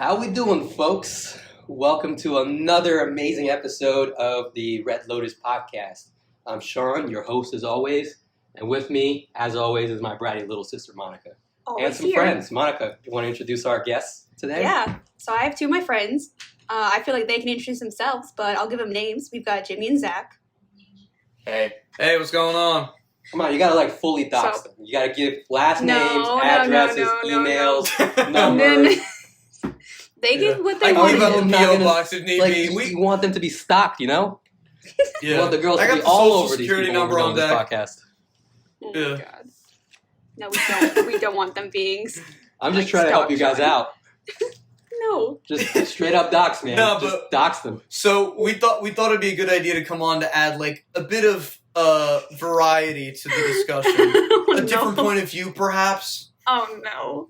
How we doing, folks? Welcome to another amazing episode of the Red Lotus Podcast. I'm Sean, your host as always, and with me, as always, is my bratty little sister, Monica. Always and some here. friends. Monica, you want to introduce our guests today? Yeah, so I have two of my friends. I feel like they can introduce themselves, but I'll give them names. We've got Jimmy and Zach. Hey, what's going on? Come on, you gotta fully dox them. You gotta give last names, addresses, emails, numbers. They give what I they can want. leave out the P.O. box if need be. We want them to be stalked, you know? Yeah. We want the girls I to got be the all social over these security people number on this deck. podcast. Oh Yeah. my god. No, we don't. We don't want them beings. I'm just trying to help you guys out. No. Just straight up dox, man. No, just but- dox them. So we thought it'd be a good idea to come on to add like a bit of variety to the discussion, a different point of view, perhaps. Oh no.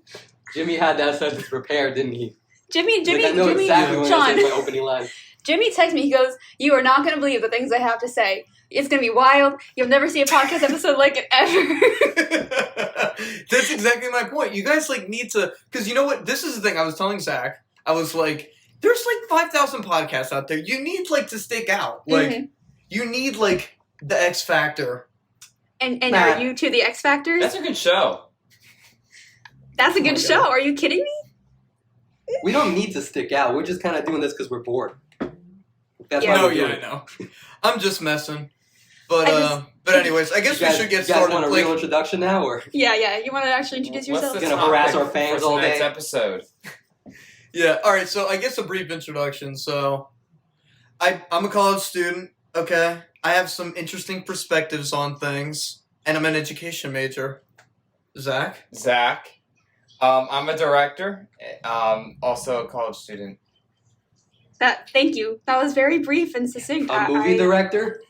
Jimmy had that sentence prepared, didn't he? Jimmy, I know exactly what Sean. I say my opening line. Jimmy texted me. He goes, "You are not going to believe the things I have to say. It's going to be wild. You'll never see a podcast episode like it ever." That's exactly my point. You guys need to, because you know what? This is the thing I was telling Zach. I was like, there's 5,000 podcasts out there. You need to stick out. You need the X Factor. And Nah. are you two the X Factors? That's a good show. That's a Oh good my show. God. Are you kidding me? We don't need to stick out. We're just kind of doing this because we're bored. That's Yeah. why No, we're doing I it. know. I'm just messing. But I anyways, I guess we should get You guys started. want a real introduction now, or Yeah. You want to actually introduce yourself? Gonna harass our fans for all tonight's day? episode? Yeah, alright, so I guess a brief introduction. So, I'm a college student, okay? I have some interesting perspectives on things, and I'm an education major. Zach? Zach. I'm a director, also a college student. Thank you. That was very brief and succinct. a movie director?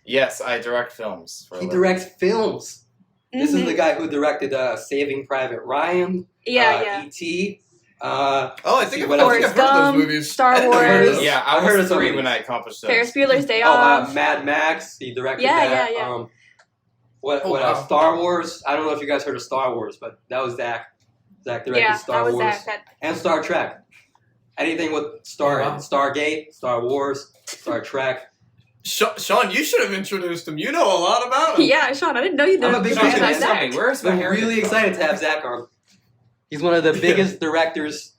Yes, I direct films. For a He living. directs films. This is Mhm. the guy who directed Saving Private Ryan, Yeah. E.T. Oh, I think I've What heard else? of Forrest those Gump, movies. Star I didn't know Wars. those. Yeah, I I heard was of some 3 of when these. I accomplished those. Ferris Bueller's Day Off. Mad Max. He directed Yeah, that. yeah. What Oh, else? wow. Star Wars. I don't know if you guys heard of Star Wars, but that was Zach. Zach directed Yeah, Star that was Wars Zach. and Star Trek. Anything with Oh, wow. Stargate, Star Wars, Star Trek. Sean, you should have introduced him. You know a lot about him. Yeah, Sean, I didn't know you did. I'm a big Sean, fan can of you Zach. tell me, where's my I'm hair? really excited to have Zach on. He's one of the biggest directors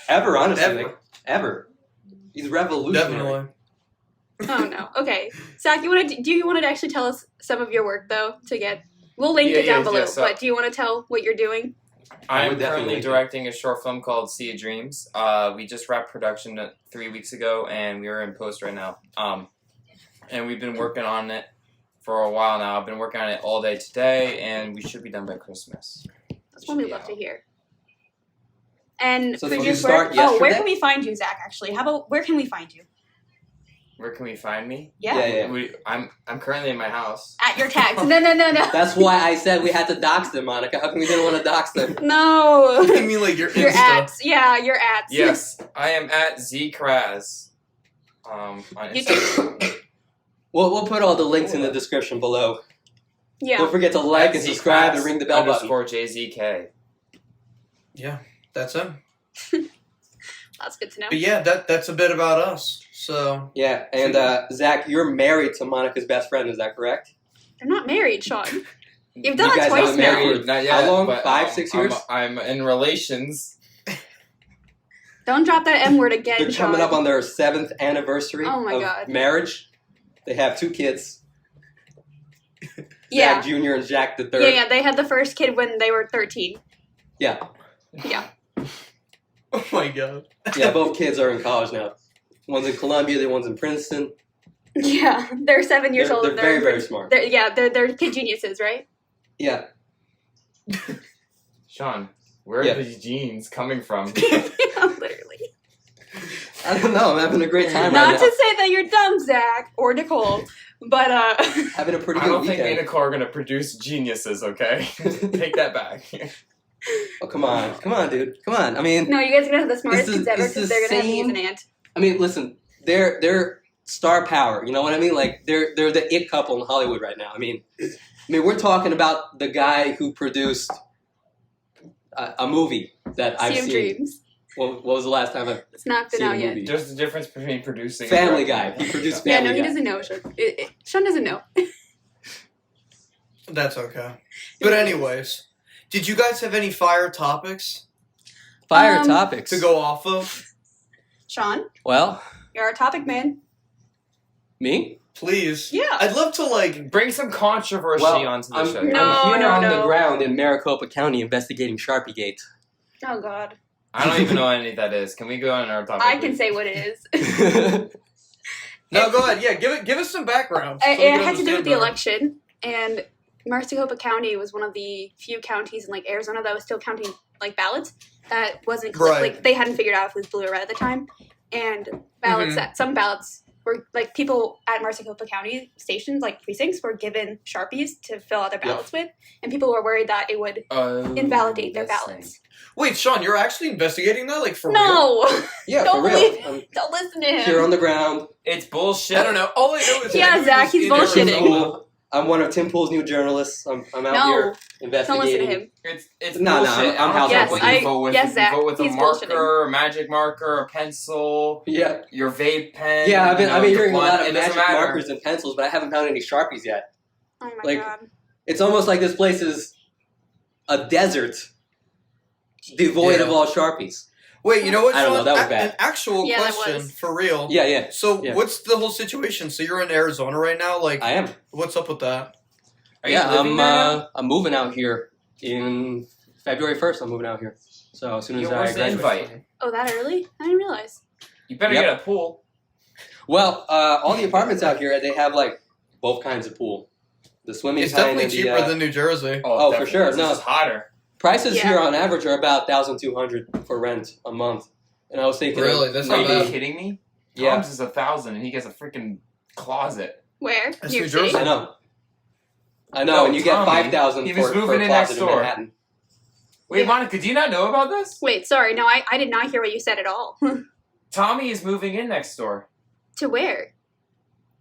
ever, honestly. Ever. He's revolutionary. Definitely. Oh no. Okay, Zach, do you want to actually tell us some of your work though? We'll link it down below. so- But do you want to tell what you're doing? I I would am definitely currently like it. directing a short film called Sea of Dreams. We just wrapped production 3 weeks ago, and we are in post right now. And we've been working on it for a while now. I've been working on it all day today, and we should be done by Christmas. That's what we love to hear. And So for did your you start work, where yesterday? can we find you, Zach? Actually, where can we find you? Where can we find me? Yeah. I'm currently in my house. At your tags. No. That's why I said we had to dox them, Monica. How come we didn't want to dox them? No. You mean your Your Insta? ads. Yeah, your ads. Yes, I am at Kraz. On You Instagram. We'll put all the links in the description below. Yeah. Don't forget to like At and subscribe and Kraz ring the bell button. _JZK. Yeah, that's him. That's good to know. But yeah, that's a bit about us. So Yeah, and Zach, you're married to Monica's best friend, is that correct? They're not married, Sean. You've done You it guys twice haven't now. married- Not yet. How long? But, 5, 6 years? I'm in relations. Don't drop that M word again, They're Sean. coming up on their 7th anniversary Oh my of God. marriage. They have 2 kids, Yeah. Zach Jr. and Jack the Third. Yeah. They had the first kid when they were 13. Yeah, oh my god. yeah, both kids are in college now. One's in Columbia, the one's in Princeton. Yeah. They're 7 years old. They're very, very smart. They're kid geniuses, right? Yeah, Sean, where Yeah. are these genes coming from? Yeah, literally. I don't know. I'm having a great time Not right to say that you're dumb, Zach or Nicole, but now. Having a pretty I good don't think me and weekend. Nicole are gonna produce geniuses. Okay, take that back. Oh, come on, dude, come on. I mean, no, you guys are gonna have the smartest It's the- kids ever it's the because they're gonna have me as same- an aunt. I mean, listen, they're star power. You know what I mean? Like they're the it couple in Hollywood right now. I mean, we're talking about the guy who produced a movie that I've Sea of seen. Dreams. What was the last time I It's not been seen a out yet. movie? There's a difference between producing Family and Guy. directing. He produced Yeah, Family no, he Guy. doesn't know. Sean doesn't know. That's okay. But anyways, did you guys have any fire topics Fire topics. to go off of? Sean, Well, you're our topic man. me? Please. Yeah. I'd love to like. Bring some controversy Well, onto the I'm, show. No, I'm here no, on the no. ground in Maricopa County investigating Sharpie Gate. Oh God, I don't even know what any of that is. Can we go on our topic? I can please? say what it is. No, go ahead. Yeah, give us some background. so we It can had to do with understand the better. election, and Maricopa County was one of the few counties in like Arizona that was still counting like ballots that wasn't Right. like they hadn't figured out if it was blue or red at the time, and ballots Mhm. that some ballots were like people at Maricopa County stations like precincts were given Sharpies to fill out their ballots with, and people were worried that it would invalidate their that's ballots. Wait, Sean, you're actually investigating that, like for real? No, Yeah, Don't for believe- real. I'm don't listen to him. here on the ground. It's bullshit. I don't know. All I know is Yeah, that he Zach, was he's in bullshitting. Arizona. I'm one of Tim Pool's new journalists. I'm out No, here don't investigating. listen to him. It's No, no, bullshit. I'm I don't care Yes, what I- you vote with. yes, If Zach, you vote with a he's marker, bullshitting. a magic marker, a pencil, Yeah, your vape pen. yeah. I've been your hearing a blunt, lot of it doesn't magic matter. markers and pencils, but I haven't found any Sharpies yet. Oh my Like, God. It's almost like this place is a desert, devoid Yeah. of all Sharpies. Wait, you know what, I don't Sean? know, that was bad. An actual Yeah, that question, was. for real. Yeah, yeah. So, Yeah. what's the whole situation? So, you're in Arizona right now? Like, I am. what's up with that? Are you Yeah, living there now? I'm moving out here in February 1st. I'm moving out here. So as soon as Yo, I where's the graduate. invite? Oh, that early? I didn't realize. You better Yep. get a pool. Well, all the apartments out here, they have like both kinds of pool. The swimming It's kind definitely and the cheaper than New Jersey. Oh, for definitely. sure. This No. is hotter. prices Yeah. here on average are about $1,200 for rent a month. And I was thinking, Really? That's Are not you bad. kidding me? Yeah. Tom's is 1,000 and he gets a freaking closet. Where? That's New New City? Jersey. I know, No, and you get Tommy, 5,000 he for, was for moving a in closet next in door. Manhattan. Wait, Yeah. Monica, do you not know about this? Wait, sorry. No, I did not hear what you said at all. Tommy is moving in next door. To where?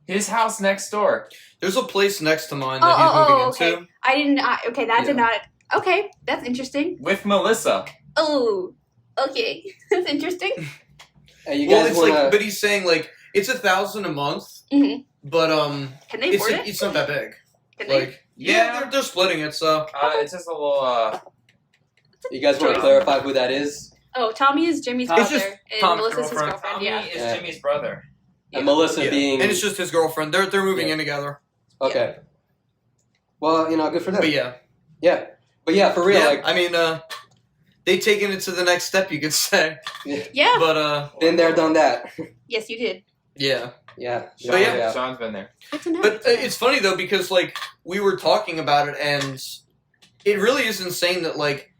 His house next door. There's a place next to mine that he's moving okay. into. I didn't. Okay, that did Yeah. not. Okay, that's interesting. With Melissa. Oh, okay, that's interesting. And you Well, guys it's want like, but he's saying like it's $1,000 a month, Mhm. but Can they it's afford it? it's not that big. Can they? Like, yeah, they're splitting it. So It's just a little, you guys want to clarify who that is? Oh, Tommy is Jimmy's Tom's brother, just and Tom's Melissa's his girlfriend. girlfriend. Tommy Yeah. is Yeah. Jimmy's brother. And Melissa yeah. being and it's just his girlfriend. They're moving Yeah. in together. okay. Well, good for them. But yeah, But yeah, for real, yeah. like I mean, they taken it to the next step, you could say. Yeah. But been there, done that. Yes, you did. yeah. Yeah. But yeah. Sean's been there. Good to know. But it's funny though because like we were talking about it, and it really is insane that like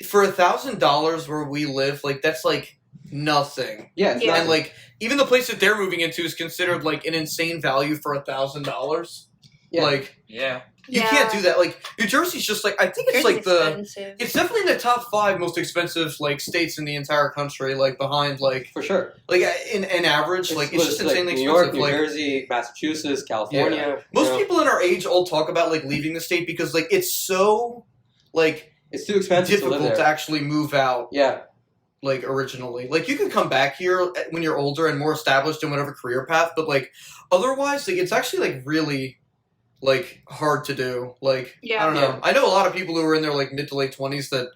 for $1,000 where we live, like that's like nothing. Yeah, it's Yeah. not And like even the place that they're moving into is considered like an insane value for $1,000. Yeah. Like Yeah. you can't do that. Like New Jersey's just like I think it's like expensive. it's definitely in the top 5 most expensive like states in the entire country. Like behind like for sure. in average like it's just like insanely New York, expensive. New Like Jersey, Massachusetts, California. most you know, people in our age all talk about like leaving the state because like it's so like it's too expensive to difficult live to there. actually move out Yeah, like originally. Like you can come back here when you're older and more established in whatever career path, but like otherwise like it's actually like really like hard to do. Like Yeah. I don't know. Yeah. I know a lot of people who are in their like mid to late 20s that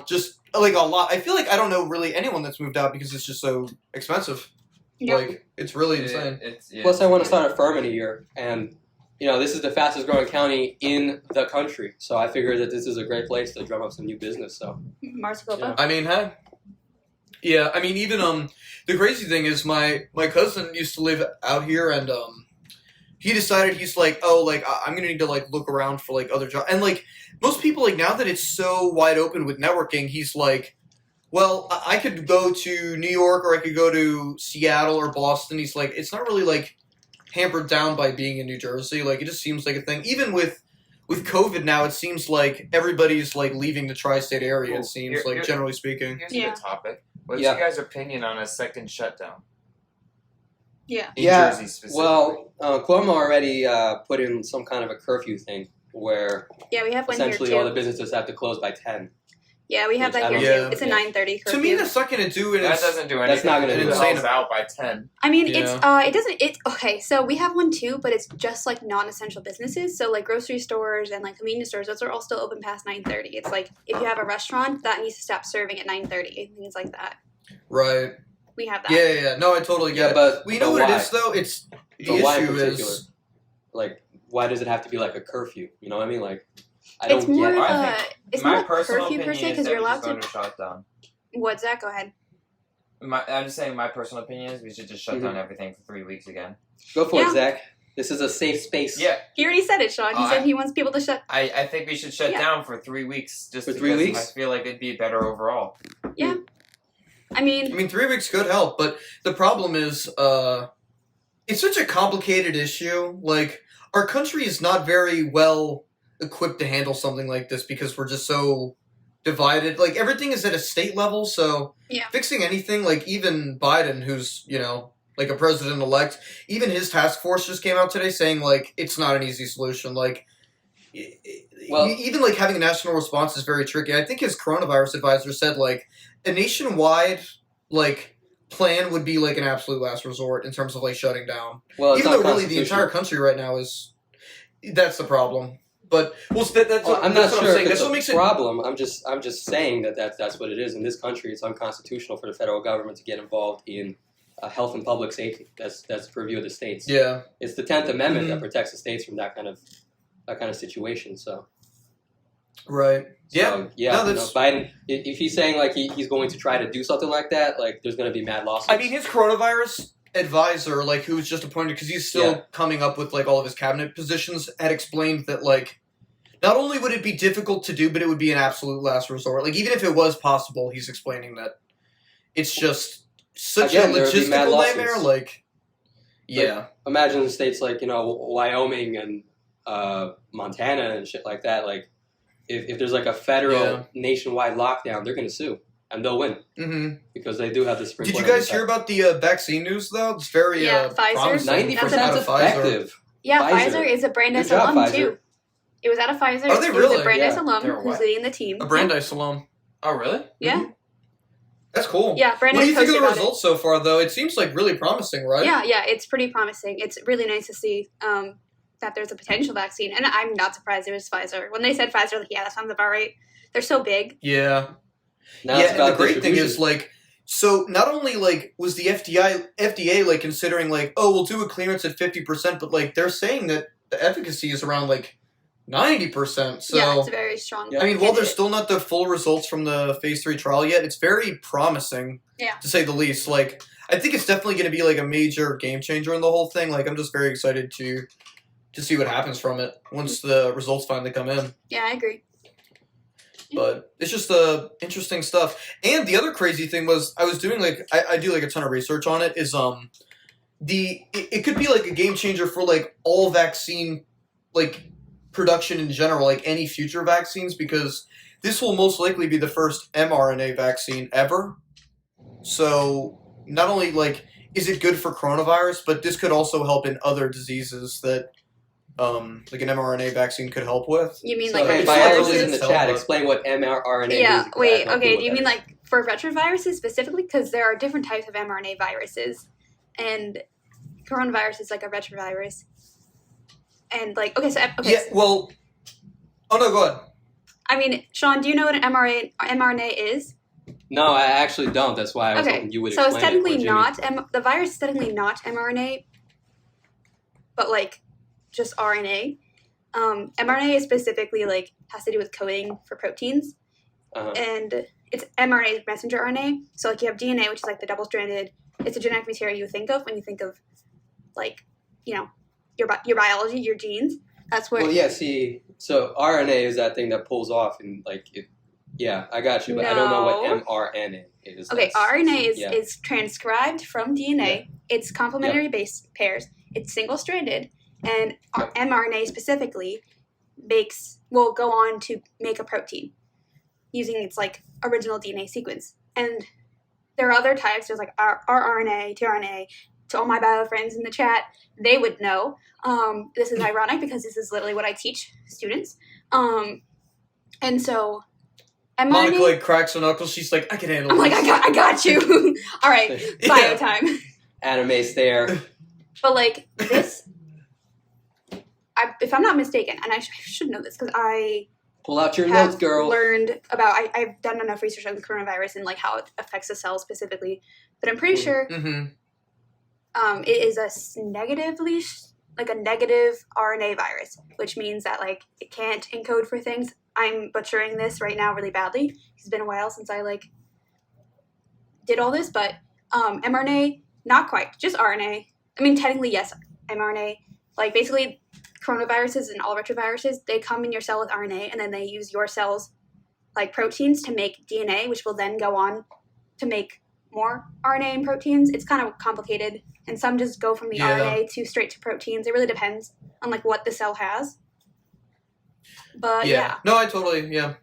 just like a lot. I feel like I don't know really anyone that's moved out because it's just so expensive. Yeah. Like it's really insane. Yeah. Plus, I want to start a firm in a year, and this is the fastest growing county in the country. So I figured that this is a great place to drum up some new business. So Maricopa. I mean, hey. Yeah, I mean, even the crazy thing is my cousin used to live out here, and he decided he's like, oh, like I'm gonna need to like look around for like other jobs, and like most people like now that it's so wide open with networking, he's like, well, I could go to New York or I could go to Seattle or Boston. He's like, it's not really like hampered down by being in New Jersey. Like it just seems like a thing. Even with COVID now, it seems like everybody's like leaving the tri-state area. It seems like generally speaking. Here's Yeah. a good topic. What's Yeah. your guys' opinion on a second shutdown? Yeah. New Yeah, Jersey specifically. well, Cuomo already put in some kind of a curfew thing where Yeah, we have one essentially here all too. the businesses have to close by 10. Yeah, we have Which that I here don't- too. It's a 9:30 curfew. To me, that's not going to do it. That doesn't do anything. That's not gonna It do it. sells out by 10. I mean, Yeah. it doesn't. It's okay. So we have one too, but it's just like non-essential businesses. So like grocery stores and like convenience stores, those are all still open past 9:30. It's like if you have a restaurant that needs to stop serving at 9:30, things like that. Right. We have that. Yeah. No, I totally get it. but We know but what why? it is, though. It's the But why in issue particular? is. Like, why does it have to be like a curfew? You know what I mean? Like, I It's don't more get of it. I a. think It's my not a personal curfew per opinion se is because that you're we allowed just going to. to shut down. What's that? Go ahead. I'm just saying my personal opinion is we should just shut Mhm. down everything for 3 weeks again. Go for Yeah. it, Zach. This is a safe space. Yeah, He already said it, Sean. He Oh, said I- he wants people to shut. I think we should shut Yeah. down for 3 weeks just For because 3 weeks? I feel like it'd be better overall. I mean, I mean, 3 weeks could help, but the problem is, it's such a complicated issue. Like, our country is not very well equipped to handle something like this because we're just so divided. Like, everything is at a state level, so Yeah. fixing anything, like, even Biden, who's, like a president-elect, even his task force just came out today saying, like, it's not an easy solution. Like, Well- even, like, having a national response is very tricky. I think his coronavirus advisor said, like, a nationwide, like, plan would be, like, an absolute last resort in terms of, like, shutting down. Well, it's Even not though really the entire constitutional. country right now is... That's the problem. But, well, that's Well, what, I'm that's not what sure I'm saying. if That's it's what a makes it... problem. I'm just saying that's what it is. In this country, it's unconstitutional for the federal government to get involved in health and public safety. That's the purview of the states. Yeah. It's the 10th Amendment Mhm. that protects the states from that kind of situation. So Right. So, Yeah. No, you know, that's... Biden, if he's saying like he's going to try to do something like that, like there's going to be mad lawsuits. I mean, his coronavirus advisor, like, who was just appointed, because he's still coming up with, like, all of his cabinet positions, had explained that, like, not only would it be difficult to do, but it would be an absolute last resort. Like, even if it was possible, he's explaining that it's just such Again, a there would be mad logistical lawsuits. nightmare. Like, yeah. Imagine states like, Wyoming and Montana and shit like that. Like, if there's like a federal nationwide lockdown, they're going to sue. And they'll win. Mm-hmm. Because they do have the Supreme Did you Court on guys their hear side. about the vaccine news, though? It's very Pfizer. promising. 90% Out of Pfizer. effective. Yeah, Pfizer. Pfizer is a Brandeis Good job, alum Pfizer. too. It was out of Pfizer. Are they It was really? a Brandeis Yeah. alum They're who's what? leading the team. A Brandeis alum. Oh, really? Yeah. That's cool. Yeah, What Brandeis do you think posted of the about it. results so far, though? It seems like really promising, right? Yeah, it's pretty promising. It's really nice to see that there's a potential vaccine, and I'm not surprised it was Pfizer. When they said Pfizer, like, yeah, that sounds about right. They're so big. Yeah. Now it's And about the great thing distribution. is, like, so not only, like, was the FDA, like, considering, like, oh, we'll do a clearance at 50%, but, like, they're saying that the efficacy is around, like, 90%. So, Yeah, it's a very strong. I mean, while there's candidate. still not the full results from the phase 3 trial yet, it's very promising, Yeah. to say the least. Like, I think it's definitely going to be, like, a major game changer in the whole thing. Like, I'm just very excited to see what happens from it once the results finally come in. Yeah, I agree. But it's just interesting stuff. And the other crazy thing was, I was doing, like, I do, like, a ton of research on it, is it could be, like, a game changer for, like, all vaccine, like, production in general, like any future vaccines, because this will most likely be the first mRNA vaccine ever. So not only, like, is it good for coronavirus, but this could also help in other diseases that like an mRNA vaccine could help with. You mean So, like hey, retroviruses? biologists in the Tell chat, them. explain what mRNA Yeah, is. wait, I have no clue okay. what Do you that mean is. like for retroviruses specifically? Because there are different types of mRNA viruses, and coronavirus is like a retrovirus. And like, okay, Yeah, well... Oh, no, go ahead. I mean, Sean, do you know what an mRNA is? No, I actually don't. That's why I was Okay, hoping you would so explain it's technically it. not, the virus is technically not mRNA, but like just RNA. mRNA is specifically like has to do with coding for proteins, Uh-huh. and it's mRNA is messenger RNA. So like you have DNA, which is like the double-stranded. It's a genetic material you think of when you think of like, you know, your biology, your genes. That's where. Well, yeah, see, so RNA is that thing that pulls off and like it. Yeah, I got you, but I don't know what No. mRNA is. Okay, That's- RNA yeah. is transcribed from DNA. It's complementary base pairs. It's single-stranded, and Yep. mRNA specifically will go on to make a protein using its like original DNA sequence. And there are other types. There's like rRNA, tRNA. To all my bio friends in the chat, they would know. This is ironic because this is literally what I teach students. And so Monica mRNA. like cracks her knuckles. She's like, I can handle I'm this. like, I got you. All right, bio Yeah. time. Anime stare. But like this, if I'm not mistaken, and I should know this because I Pull out your have notes, girl. learned about. I've done enough research on the coronavirus and like how it affects the cell specifically. But I'm pretty sure Mm-hmm. it is a negative RNA virus, which means that like it can't encode for things. I'm butchering this right now really badly. It's been a while since I like did all this, but mRNA, not quite, just RNA. I mean, technically, yes, mRNA. Like basically, coronaviruses and all retroviruses, they come in your cell with RNA, and then they use your cells like proteins to make DNA, which will then go on to make more RNA and proteins. It's kind of complicated, and some just go from the RNA to straight to proteins. It really depends on like what the cell has. But yeah. No, I totally, yeah.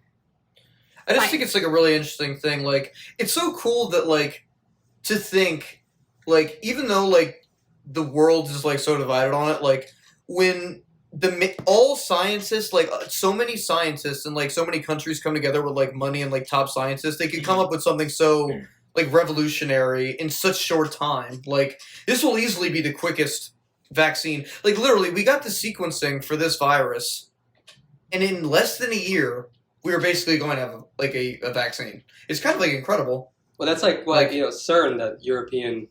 I just Fine. think it's like a really interesting thing. Like, it's so cool that like, to think, like, even though like the world is like so divided on it, like when all scientists, like so many scientists and like so many countries come together with like money and like top scientists, they could come up with something so like revolutionary in such short time. Like, this will easily be the quickest vaccine. Like, literally, we got the sequencing for this virus, and in less than a year, we were basically going to have like a vaccine. It's kind of like incredible. Well, that's like CERN, that European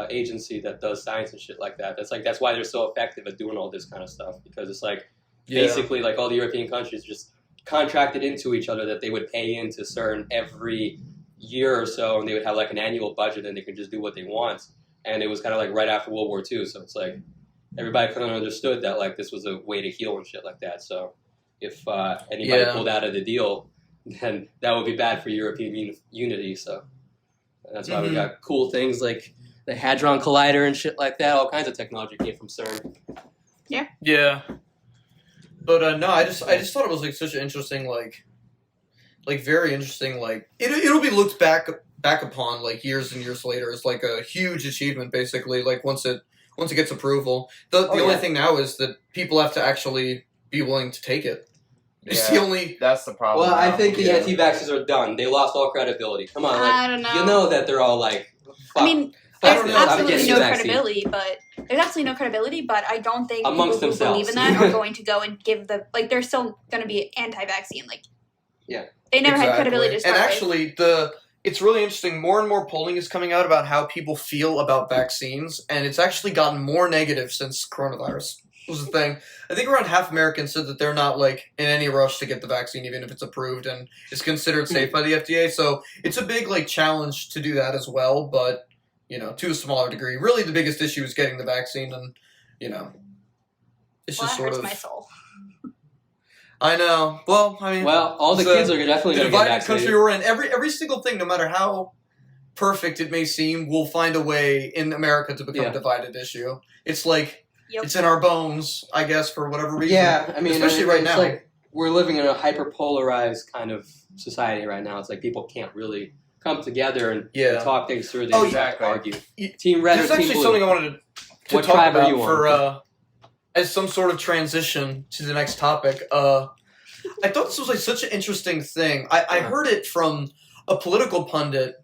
agency that does science and shit like that. That's why they're so effective at doing all this kind of stuff, because it's like basically like all the European countries just contracted into each other that they would pay into CERN every year or so, and they would have like an annual budget, and they could just do what they want. And it was kind of like right after World War II, so it's like everybody kind of understood that like this was a way to heal and shit like that. So if anybody pulled out of the deal, then that would be bad for European unity. So that's why we got cool things like the Hadron Collider and shit like that. All kinds of technology came from CERN. Yeah. But no, I just thought it was like such an interesting like very interesting, like it'll be looked back upon like years and years later as like a huge achievement, basically, like once it gets approval. The only thing now is that people have to actually be willing to take it. It's the only. That's the problem. Well, I now. think the anti-vaxxers are done. They lost all credibility. Come on, like, I don't know. you know that they're all like, fuck, I mean, fuck there's this, I'm absolutely getting no the vaccine. credibility, but I don't think Amongst people who themselves. believe in that are going to go and give they're still going to be anti-vaccine. Like, Yeah. they never had credibility to start And with. actually, it's really interesting. More and more polling is coming out about how people feel about vaccines, and it's actually gotten more negative since coronavirus was the thing. I think around half Americans said that they're not like in any rush to get the vaccine, even if it's approved and is considered safe by the FDA. So it's a big like challenge to do that as well, but to a smaller degree. Really, the biggest issue is getting the vaccine, and it's just that sort hurts of. my soul. I know. Well, I mean, all the kids are definitely the going to get divided vaccinated. country we're in. Every single thing, no matter how perfect it may seem, will find a way in America to become a divided issue. It's like it's in our bones, I guess, for whatever reason. Yeah, I mean, especially right it's now. like we're living in a hyper-polarized kind of society right now. It's like people can't really come together and talk things through. They argue. Team Red or There's Team actually Blue. something I wanted to What talk tribe are about you for on? as some sort of transition to the next topic. I thought this was like such an interesting thing. I heard it from a political pundit.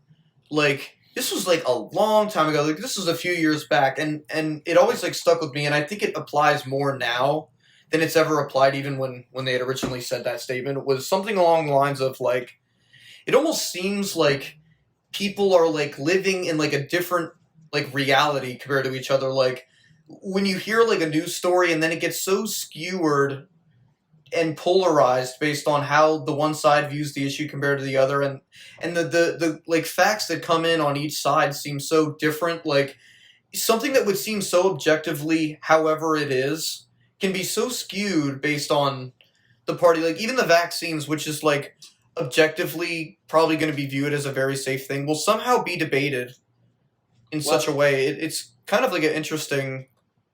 Like, this was like a long time ago. Like, this was a few years back, and it always like stuck with me. And I think it applies more now than it's ever applied, even when they had originally said that statement. It was something along the lines of like, it almost seems like people are like living in like a different like reality compared to each other. Like, when you hear like a news story and then it gets so skewered and polarized based on how the one side views the issue compared to the other, and the like facts that come in on each side seem so different. Like, something that would seem so objectively however it is can be so skewed based on the party. Like, even the vaccines, which is like objectively probably going to be viewed as a very safe thing, will somehow be debated in such a way. It's kind of like an interesting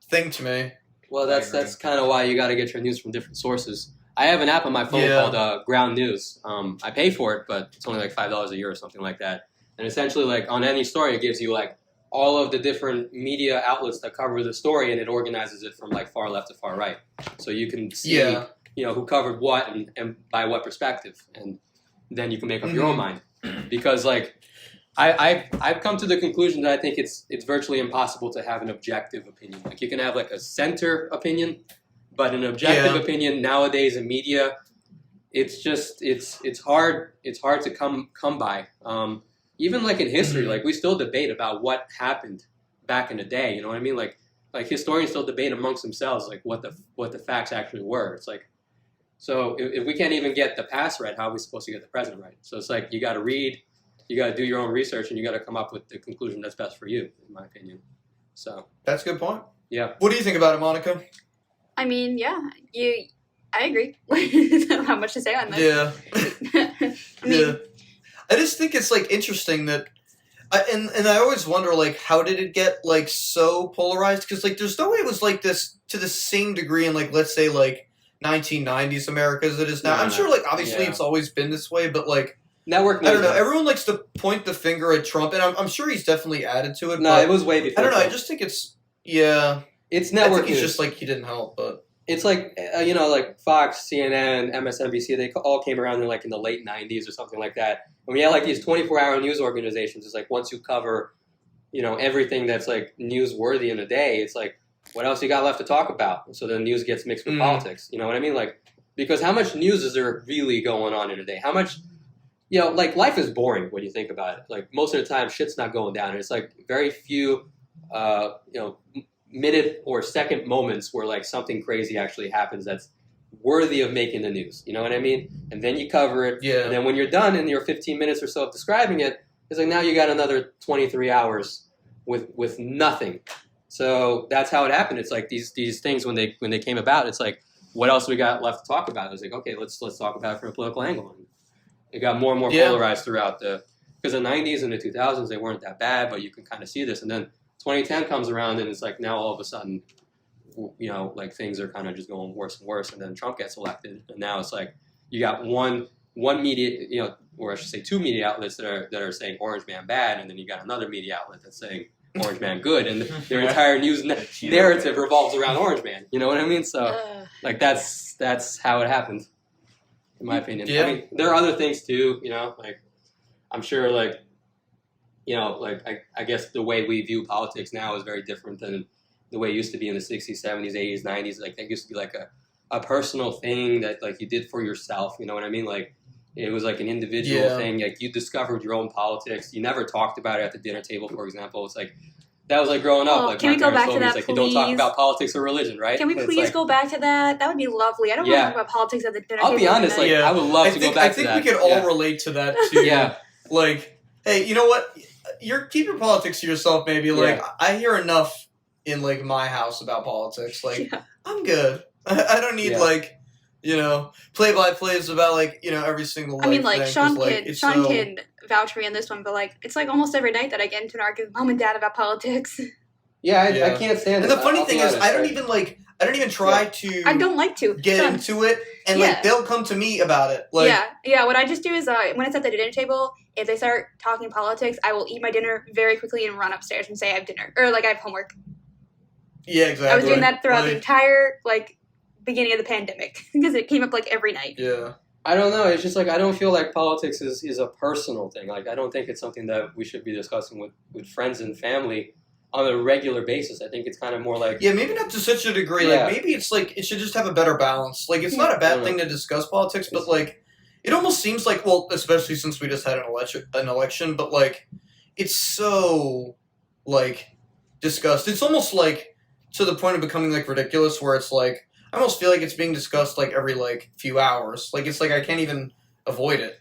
thing to me. Well, that's kind of why you got to get your news from different sources. I have an app on my phone called Ground News. I pay for it, but it's only like $5 a year or something like that. And essentially, like on any story, it gives you like all of the different media outlets that cover the story, and it organizes it from like far left to far right. So you can see, who covered what and by what perspective. And then you can make up your own mind. Because like I've come to the conclusion that I think it's virtually impossible to have an objective opinion. Like you can have like a center opinion, but an objective opinion nowadays in media, it's just it's hard to come by. Even like in history, like we still debate about what happened back in the day. You know what I mean? Like historians still debate amongst themselves like what the facts actually were. It's like, so if we can't even get the past right, how are we supposed to get the present right? So it's like you got to read, you got to do your own research, and you got to come up with the conclusion that's best for you, in my opinion. So that's a good point. Yeah. What do you think about it, Monica? I mean, yeah, I agree. How much to say on this? Yeah. I mean, I just think it's like interesting that, and I always wonder like how did it get like so polarized? Because like there's no way it was like this to the same degree in like let's say like 1990s America as it is now. I'm sure like obviously it's always been this way, but like network. I don't know. Everyone likes to point the finger at Trump, and I'm sure he's definitely added to it. No, it was way before. I don't know. Trump. I just think it's It's network. I think he's just like he didn't help, but. It's like, like Fox, CNN, MSNBC, they all came around in like in the late 90s or something like that. And we had like these 24-hour news organizations. It's like once you cover, everything that's like newsworthy in a day, it's like, what else you got left to talk about? So the news gets mixed with politics. You know what I mean? Like, because how much news is there really going on in a day? How much, like life is boring when you think about it. Like most of the time, shit's not going down. It's like very few, minute or second moments where like something crazy actually happens that's worthy of making the news. You know what I mean? And then you cover it. Yeah. And then when you're done in your 15 minutes or so of describing it, it's like now you got another 23 hours with nothing. So that's how it happened. It's like these things when they came about, it's like, what else we got left to talk about? It was like, okay, let's talk about it from a political angle. And it got more and more polarized throughout because the 90s and the 2000s, they weren't that bad, but you can kind of see this. And then 2010 comes around and it's like now all of a sudden, like things are kind of just going worse and worse. And then Trump gets elected, and now it's like you got one media, or I should say two media outlets that are saying Orange Man bad, and then you got another media outlet that's saying Orange Man good, and their entire news narrative revolves around Orange Man. You know what I mean? So like that's how it happened, in my opinion. Yeah. I mean, there are other things too. Like I'm sure like. I guess the way we view politics now is very different than the way it used to be in the 60s, 70s, 80s, 90s. Like that used to be like a personal thing that like you did for yourself. You know what I mean? Like it was like an individual thing. Like you discovered your own politics. You never talked about it at the dinner table, for example. It's like that was like growing up. Like can we go back to that, like please? You don't talk about politics or religion, right? Can we please go back to that? That would be lovely. I don't want to talk about politics at the dinner table. I'll be honest. Like I would love to go back to that. I think we could all relate to that too. Like, hey, you know what? Keep your politics to yourself, maybe. Like, I hear enough in, like, my house about politics. Like, I'm good. I don't need, like, play-by-plays about, like, every single, like, I mean, like, thing, Sean can vouch for me on this one, but, like, it's, like, almost every night that I get into an argument with mom and dad about politics. Yeah, I can't stand it. And the funny thing is, I don't even try to... I don't like to. Get into it, and, like, they'll come to me about it. Like, yeah, what I just do is, when it's at the dinner table... If they start talking politics, I will eat my dinner very quickly and run upstairs and say I have dinner. Or, like, I have homework. Yeah, exactly. I was doing that throughout the entire, like, beginning of the pandemic. Because it came up, like, every night. Yeah. I don't know. It's just, like, I don't feel like politics is a personal thing. Like, I don't think it's something that we should be discussing with friends and family on a regular basis. I think it's kind of more like... Yeah, maybe not to such a degree. Yeah. Like, maybe it's, like, it should just have a better balance. Like, it's not a bad thing to discuss politics, but, like... It almost seems like, well, especially since we just had an election, but, like, it's so, like, discussed. It's almost, like, to the point of becoming, like, ridiculous, where it's, like, I almost feel like it's being discussed, like, every, like, few hours. Like, it's, like, I can't even avoid it.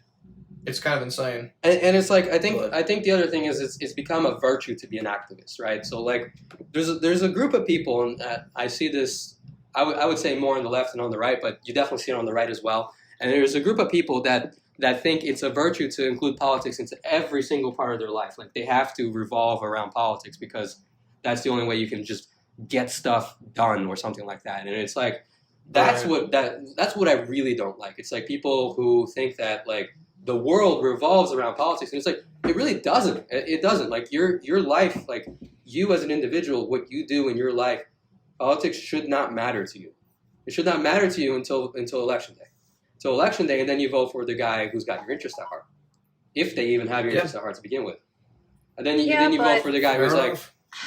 It's kind of insane. And it's, like, I think the other thing is it's become a virtue to be an activist, right? So, like, there's a group of people, and I see this, I would say more on the left than on the right, but you definitely see it on the right as well. And there's a group of people that think it's a virtue to include politics into every single part of their life. Like they have to revolve around politics because that's the only way you can just get stuff done or something like that. And it's like that's what I really don't like. It's like people who think that like the world revolves around politics, and it's like it really doesn't. It doesn't. Like your life, like you as an individual, what you do in your life, politics should not matter to you. It should not matter to you until election day. till election day, and then you vote for the guy who's got your interest at heart, if they even have your interest at heart to begin with. And then you vote for the guy who's like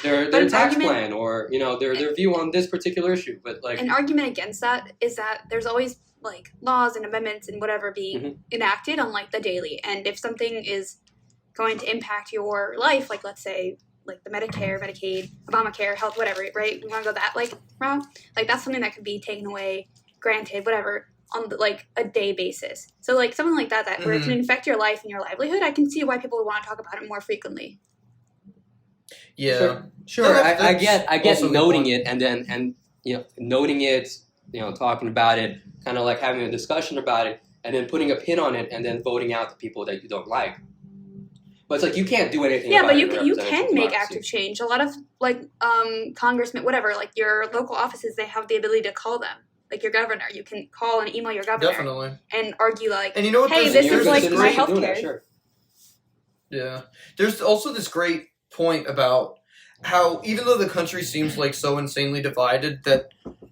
their tax plan or their view on this particular issue. But like an argument against that is that there's always like laws and amendments and whatever being enacted on like the daily, and if something is going to impact your life, like let's say like the Medicare, Medicaid, Obamacare, health, whatever, right? We want to go that like route. Like that's something that could be taken away, granted, whatever, on like a day basis. So like something like that where it can affect your life and your livelihood, I can see why people would want to talk about it more frequently. Yeah, sure. I get noting it and noting it, talking about it, kind of like having a discussion about it, and then putting a pin on it, and then voting out the people that you don't like. But it's like you can't do anything. Yeah, about but it you can make active change. A lot of like congressmen, whatever, like your local offices, they have the ability to call them. Like your governor, you can call and email your governor and argue like, and you know what, hey, this is like my healthcare. Sure. Yeah, there's also this great point about how even though the country seems like so insanely divided, that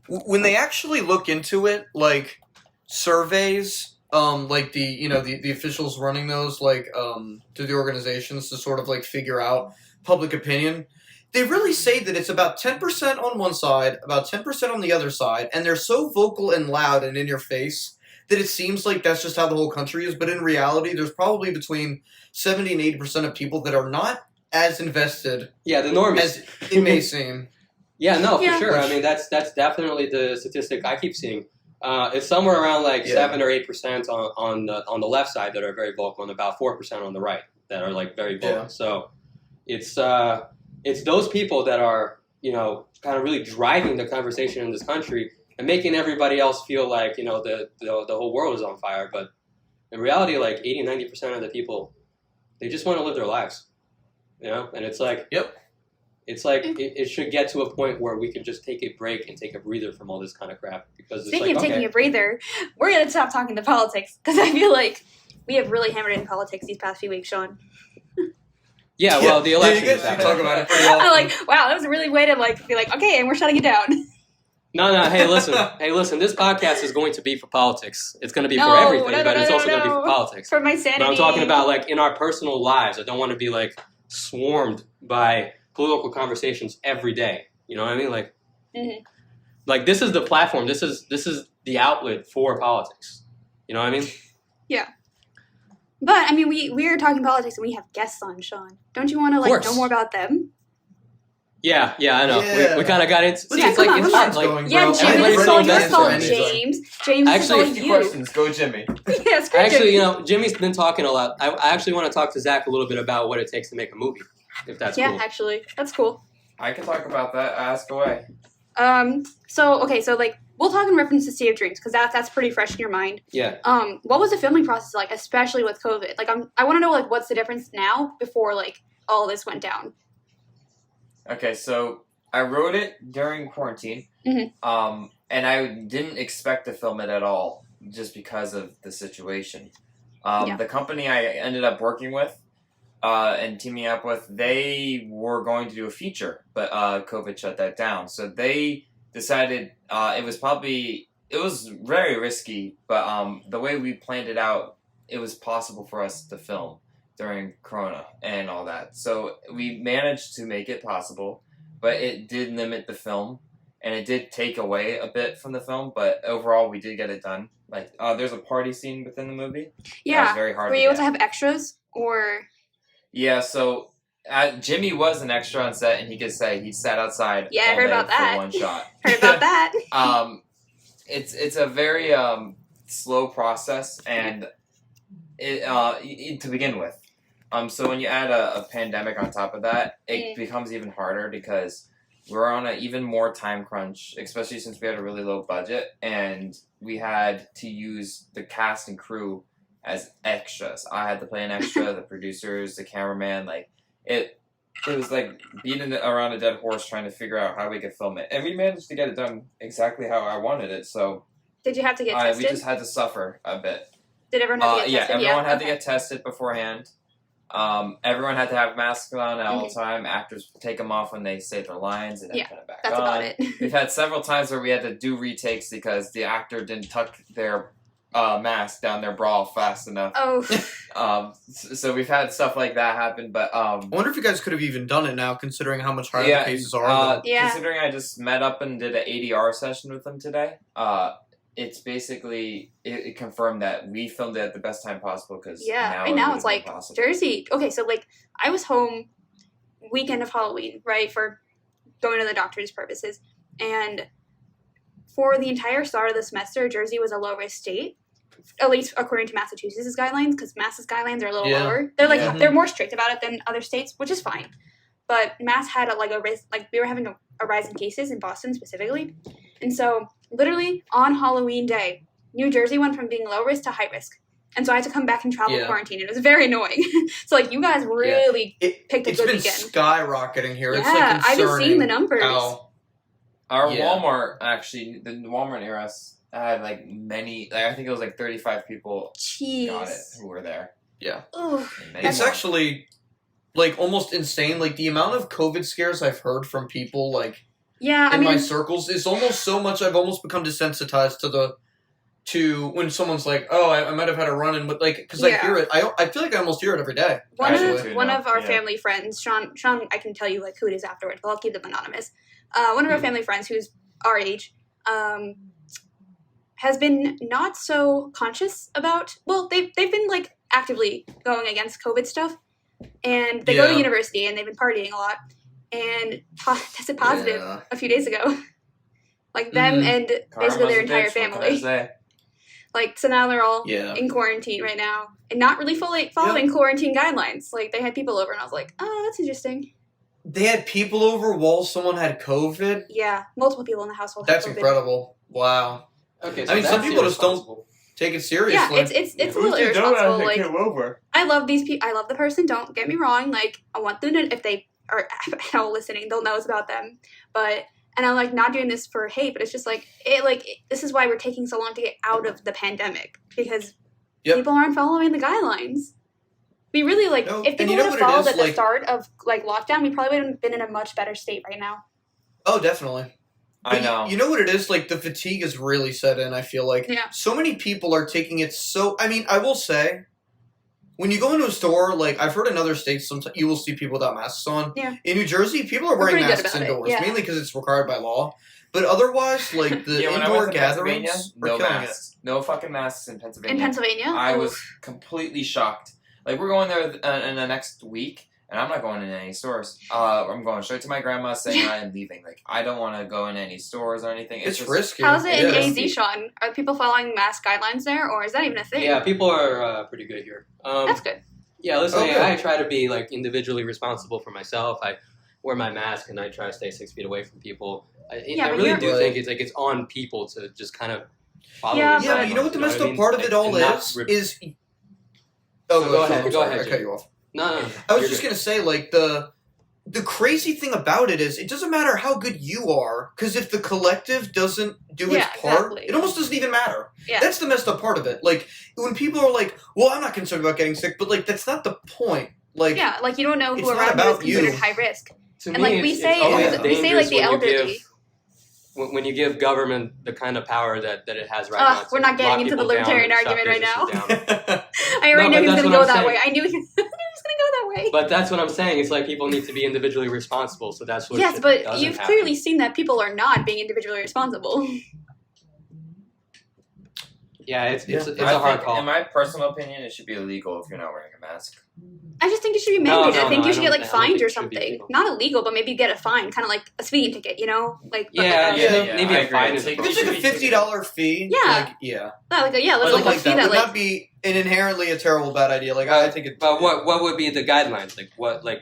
when they actually look into it, like surveys. Like the officials running those, like, to the organizations to sort of, like, figure out public opinion, they really say that it's about 10% on one side, about 10% on the other side, and they're so vocal and loud and in your face that it seems like that's just how the whole country is, but in reality, there's probably between 70 and 80% of people that are not as invested the normies. As it may seem. Yeah, no, for sure. I mean, that's definitely the statistic I keep seeing. It's somewhere around like 7 or 8% on the left side that are very vocal, and about 4% on the right that are like very vocal. Yeah. So it's those people that are kind of really driving the conversation in this country and making everybody else feel like the whole world is on fire. But in reality, like 80-90% of the people, they just want to live their lives, and it's like It's like it should get to a point where we can just take a break and take a breather from all this kind of crap. Because speaking of taking a breather, we're going to stop talking to politics because I feel like we have really hammered in politics these past few weeks, Sean. Yeah, well, the election. You guys talk about it pretty often. I'm like, wow, that was a really way to like be like, okay, and we're shutting it down. No. Hey, listen. This podcast is going to be for politics. It's going to be for everything, but it's also going to be for politics. For my sanity. But I'm talking about like in our personal lives. I don't want to be like swarmed by political conversations every day. You know what I mean? Like, like this is the platform. This is the outlet for politics. You know what I mean? Yeah. But I mean, we are talking politics and we have guests on, Sean. Don't you want to like know more about them? Yeah, I know. Yeah. We kind of got into. Yeah, it's like it's hard. Going, Like, yeah, Jimmy, this is all your fault, James. James, Actually, this is all you. questions. Go, Jimmy. Yes, go, actually, Jimmy. Jimmy's been talking a lot. I actually want to talk to Zach a little bit about what it takes to make a movie, if that's cool. Yeah, actually, that's cool. I can talk about that. Ask away. So like we'll talk in reference to Sea of Dreams because that's pretty fresh in your mind. Yeah. What was the filming process like, especially with COVID? Like, I want to know like what's the difference now before like all this went down. Okay, so I wrote it during quarantine, and I didn't expect to film it at all just because of the situation. The company I ended up working with and teaming up with, they were going to do a feature, but COVID shut that down. So they decided it was very risky, but the way we planned it out, it was possible for us to film during Corona and all that. So we managed to make it possible, but it did limit the film, and it did take away a bit from the film, but overall we did get it done. Like, there's a party scene within the movie. Yeah. That was very hard Were you able to have extras, or? Yeah, so Jimmy was an extra on set, and he could say he sat outside I heard about that. for one shot. Heard about that. It's a very slow process, and it to begin with. So when you add a pandemic on top of that, it becomes even harder because we're on an even more time crunch, especially since we had a really low budget, and we had to use the cast and crew as extras. I had to play an extra, the producers, the cameraman, like it was like beating around a dead horse trying to figure out how we could film it. And we managed to get it done exactly how I wanted it, so did you have to get tested? We just had to suffer a bit. Did everyone have to get tested? Everyone had to get tested beforehand. Everyone had to have masks on at all the time. Actors take them off when they say their lines and then put them back that's on. about it. We've had several times where we had to do retakes because the actor didn't tuck their mask down their bra fast enough. Oh. So we've had stuff like that happen, but I wonder if you guys could have even done it now, considering how much higher the cases are. Yeah. Considering I just met up and did an ADR session with them today, it's basically it confirmed that we filmed it at the best time possible because right now it's like Jersey. Okay, so like I was home weekend of Halloween, right, for going to the doctor's purposes, and for the entire start of the semester, Jersey was a low risk state. At least according to Massachusetts' guidelines, because Mass's guidelines are a little lower. They're like they're more strict about it than other states, which is fine. But Mass had a risk, like we were having a rise in cases in Boston specifically, and so literally on Halloween day, New Jersey went from being low risk to high risk, and so I had to come back and travel quarantine. It was very annoying. So like you guys really picked a good weekend. It's been skyrocketing here. Yeah, it's like I've been seeing the numbers. Our Walmart actually, the Walmart near us. I had I think it was 35 people got it who were there. Yeah. Ugh. It's actually almost insane. Like the amount of COVID scares I've heard from people in my circles is almost so much I've almost become desensitized to when someone's like, oh, I might have had a run-in, but because I hear it, I feel like I almost hear it every day. One of our family friends, Sean, I can tell you who it is afterwards, but I'll keep them anonymous. One of our family friends who's our age, has been not so conscious about. Well, they've been actively going against COVID stuff, and they go to university and they've been partying a lot, and tested positive a few days ago. Them and basically their entire family. So now they're all in quarantine right now and not really fully following quarantine guidelines. They had people over and I was like, oh, that's interesting. They had people over while someone had COVID? Yeah, multiple people in the household. That's incredible. Wow. Okay, so I mean, some people just don't take it seriously. Yeah, it's a little irresponsible. Over. I love these people. I love the person. Don't get me wrong. I want them to, if they are at all listening, they'll know it's about them. And I'm not doing this for hate, but it's just this is why we're taking so long to get out of the pandemic because people aren't following the guidelines. We really if people would have followed at the start of lockdown, we probably would have been in a much better state right now. Oh, definitely. But I know. You know what it is? The fatigue is really set in, I feel like. Yeah. So many people are taking it so... I mean, I will say, when you go into a store, I've heard in other states, sometimes you will see people without masks on. Yeah. In New Jersey, people are wearing masks indoors, mainly because it's required by law. But otherwise, the indoor gatherings are killing it. No fucking masks in Pennsylvania. In Pennsylvania? I was completely shocked. We're going there in the next week. And I'm not going in any stores. I'm going straight to my grandma saying I am leaving. I don't want to go in any stores or anything. It's just risky. How's it in AZ, Sean? Are people following mask guidelines there, or is that even a thing? Yeah, people are pretty good here. That's good. Yeah, listen, I try to be individually responsible for myself. I wear my mask and I try to stay 6 feet away from people. I really do think it's on people to just kind of follow. Yeah, but you know what the messed up part of it all is? Oh, go ahead. I cut you off. No. I was just going to say, the crazy thing about it is it doesn't matter how good you are, because if the collective doesn't do its part, it almost doesn't even matter. Yeah. That's the messed up part of it. When people are well, I'm not concerned about getting sick, but, that's not the point. you don't know who around you is considered high risk. To and, me, we say the elderly. When you give government the kind of power that it has right now. We're not getting into the libertarian argument right now. I already knew he was going to go that way. I knew he was going to go that way. But that's what I'm saying. It's people need to be individually responsible. So that's what. Yes, but you've clearly seen that people are not being individually responsible. Yeah, it's a hard call. In my personal opinion, it should be illegal if you're not wearing a mask. I just think it should be mandated. I think you should get fined or something. Not illegal, but maybe get a fine, kind of like a speeding ticket, maybe a fine. If it's a $50 fee, let's a fee that would not be an inherently a terrible bad idea. I think it. But what would be the guidelines?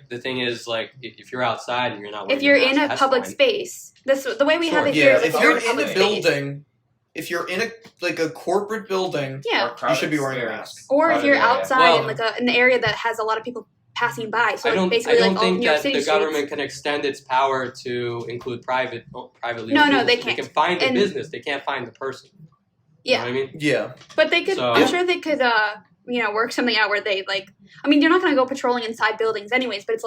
The thing is if you're outside and you're not. If you're in a public space, the way we have it here is if you're in a building. If you're in a corporate building, you should be wearing a mask. Or if you're outside in an area that has a lot of people passing by, so I don't basically think all New York that City the government can extend its power to include privately. No, they can't. They can find the business. They can't find the person. Yeah, you know what I mean? Yeah, but they could. So, I'm sure they could. Work something out where they you're not going to go patrolling inside buildings anyways. But it's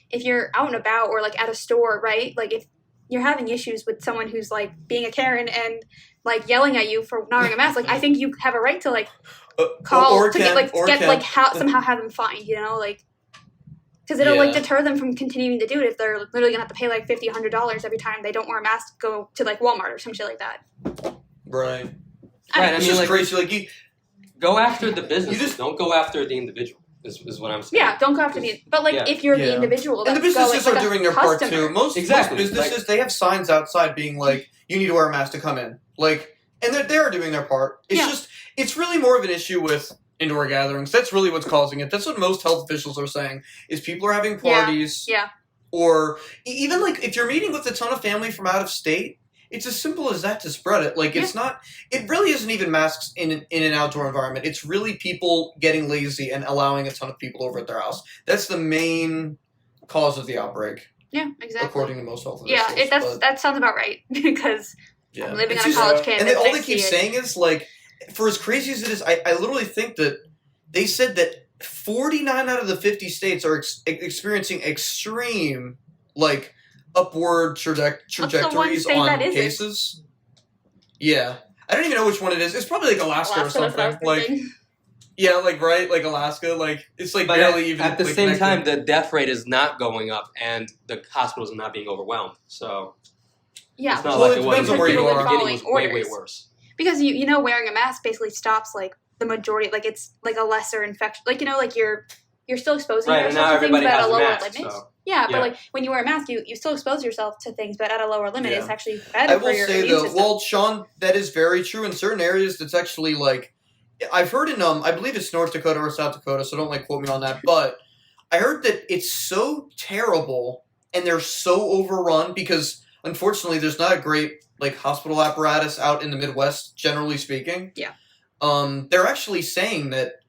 if you're out and about or at a store, right? If you're having issues with someone who's like being a Karen and like yelling at you for not wearing a mask, like I think you have a right to like call somehow have them fined, you know, like because it'll like deter them from continuing to do it if they're literally gonna have to pay like $50, $100 every time they don't wear a mask to go to like Walmart or some shit like that. Right. Right. It's just crazy. Like go after the business. Don't go after the individual. Is what I'm saying. Yeah, don't go after but like if you're the individual, and the businesses are doing their part too. Most businesses like, they have signs outside being like, you need to wear a mask to come in. Like, and they are doing their part. It's it's really more of an issue with indoor gatherings. That's really what's causing it. That's what most health officials are saying. Is people are having parties. Yeah. Or even like if you're meeting with a ton of family from out of state. It's as simple as that to spread it. Like, it's not... It really isn't even masks in an outdoor environment. It's really people getting lazy and allowing a ton of people over at their house. That's the main cause of the outbreak. Yeah, exactly. According to most health officials. Yeah, that sounds about right. Because I'm living on a college campus. And all they keep saying is, like, for as crazy as it is, I literally think that they said that 49 out of the 50 states are experiencing extreme, like... upward trajectories on cases. Yeah. I don't even know which one it is. It's probably like Alaska or something. Like, yeah, like, right? Like Alaska. Like, it's like barely even. At the same time, the death rate is not going up and the hospitals are not being overwhelmed. So, yeah. It's not like it depends on where you are. It was way worse. Because, you know, wearing a mask basically stops, like, the majority, like, it's like a lesser infection. Like, you know, like, you're still exposing yourself to things, but at a lower limit. So. Yeah, but like when you wear a mask, you still expose yourself to things, but at a lower limit. It's actually better for your immune system. Well, Sean, that is very true. In certain areas, that's actually like I've heard in I believe it's North Dakota or South Dakota, so don't like quote me on that. But I heard that it's so terrible and they're so overrun because unfortunately there's not a great like hospital apparatus out in the Midwest, generally speaking. Yeah. They're actually saying that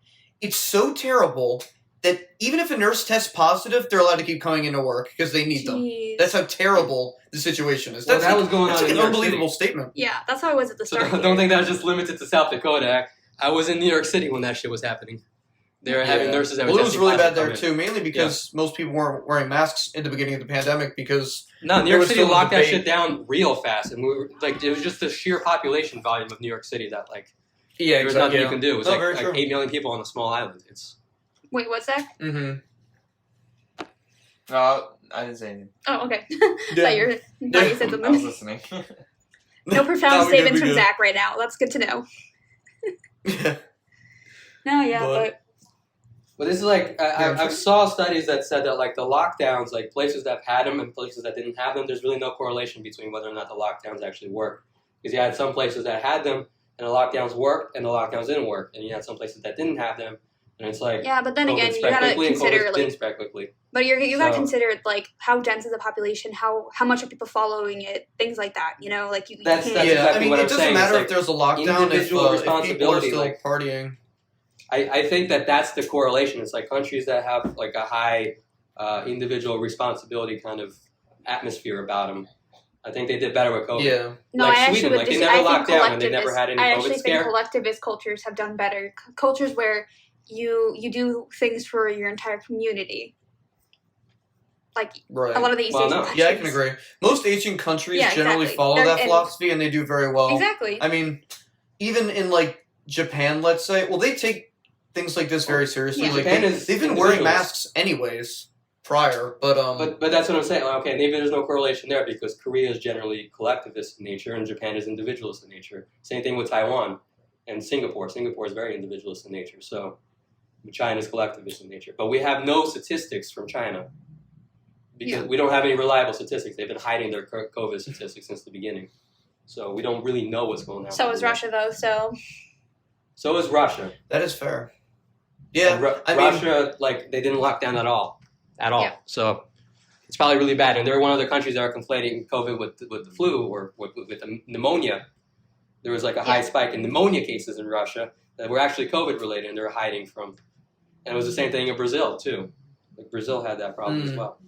it's so terrible that even if a nurse tests positive, they're allowed to keep coming into work because they need them. That's how terrible the situation is. That's was going on. That's like an unbelievable statement. Yeah, that's how it was at the start. So don't think that was just limited to South Dakota. I was in New York City when that shit was happening. They were having nurses that were it was really bad there too, mainly because most people weren't wearing masks in the beginning of the pandemic because... No, New York City locked that shit down real fast. And we were like, it was just the sheer population volume of New York City that like... Yeah, there was nothing you can do. It was like 8 million people on a small island. Wait, what's that? Mm-hmm. I didn't say anything. Oh, okay. Thought you said something. I was listening. No profound statements from Zach right now. That's good to know. No, But this is like, I saw studies that said that like the lockdowns, like places that have had them and places that didn't have them, there's really no correlation between whether or not the lockdowns actually work. Because you had some places that had them and the lockdowns worked and the lockdowns didn't work. And you had some places that didn't have them. And it's like, yeah, but then again, you gotta consider like, didn't spread quickly. But you gotta consider like how dense is the population, how much are people following it, things like that. You know, like that's exactly what I'm saying. It doesn't matter if there's a lockdown if people are still like, partying. I think that's the correlation. It's like countries that have like a high individual responsibility kind of atmosphere about them. I think they did better with COVID. Yeah. No, like I Sweden, actually they never locked down and they never had any COVID scare. I actually think collectivist cultures have done better. Cultures where you do things for your entire community. Like a lot of the East Asian countries. Yeah, I can agree. Most Asian countries generally follow that philosophy and they do very well. Exactly. I mean, even in like Japan, let's say, well, they take things like this very seriously. Yeah. Like they've been wearing masks anyways prior, but that's what I'm saying. Okay, maybe there's no correlation there because Korea is generally collectivist in nature and Japan is individualist in nature. Same thing with Taiwan and Singapore. Singapore is very individualist in nature. So China is collectivist in nature. But we have no statistics from China because we don't have any reliable statistics. They've been hiding their COVID statistics since the beginning. So we don't really know what's going on. So is Russia, though, So is Russia. That is fair. Yeah. Russia, like, they didn't lock down at all. Yeah. So it's probably really bad. And there are one other countries that are conflating COVID with the flu or with the pneumonia. There was like a high spike in pneumonia cases in Russia that were actually COVID related and they were hiding from. And it was the same thing in Brazil too. Like Brazil had that problem as well.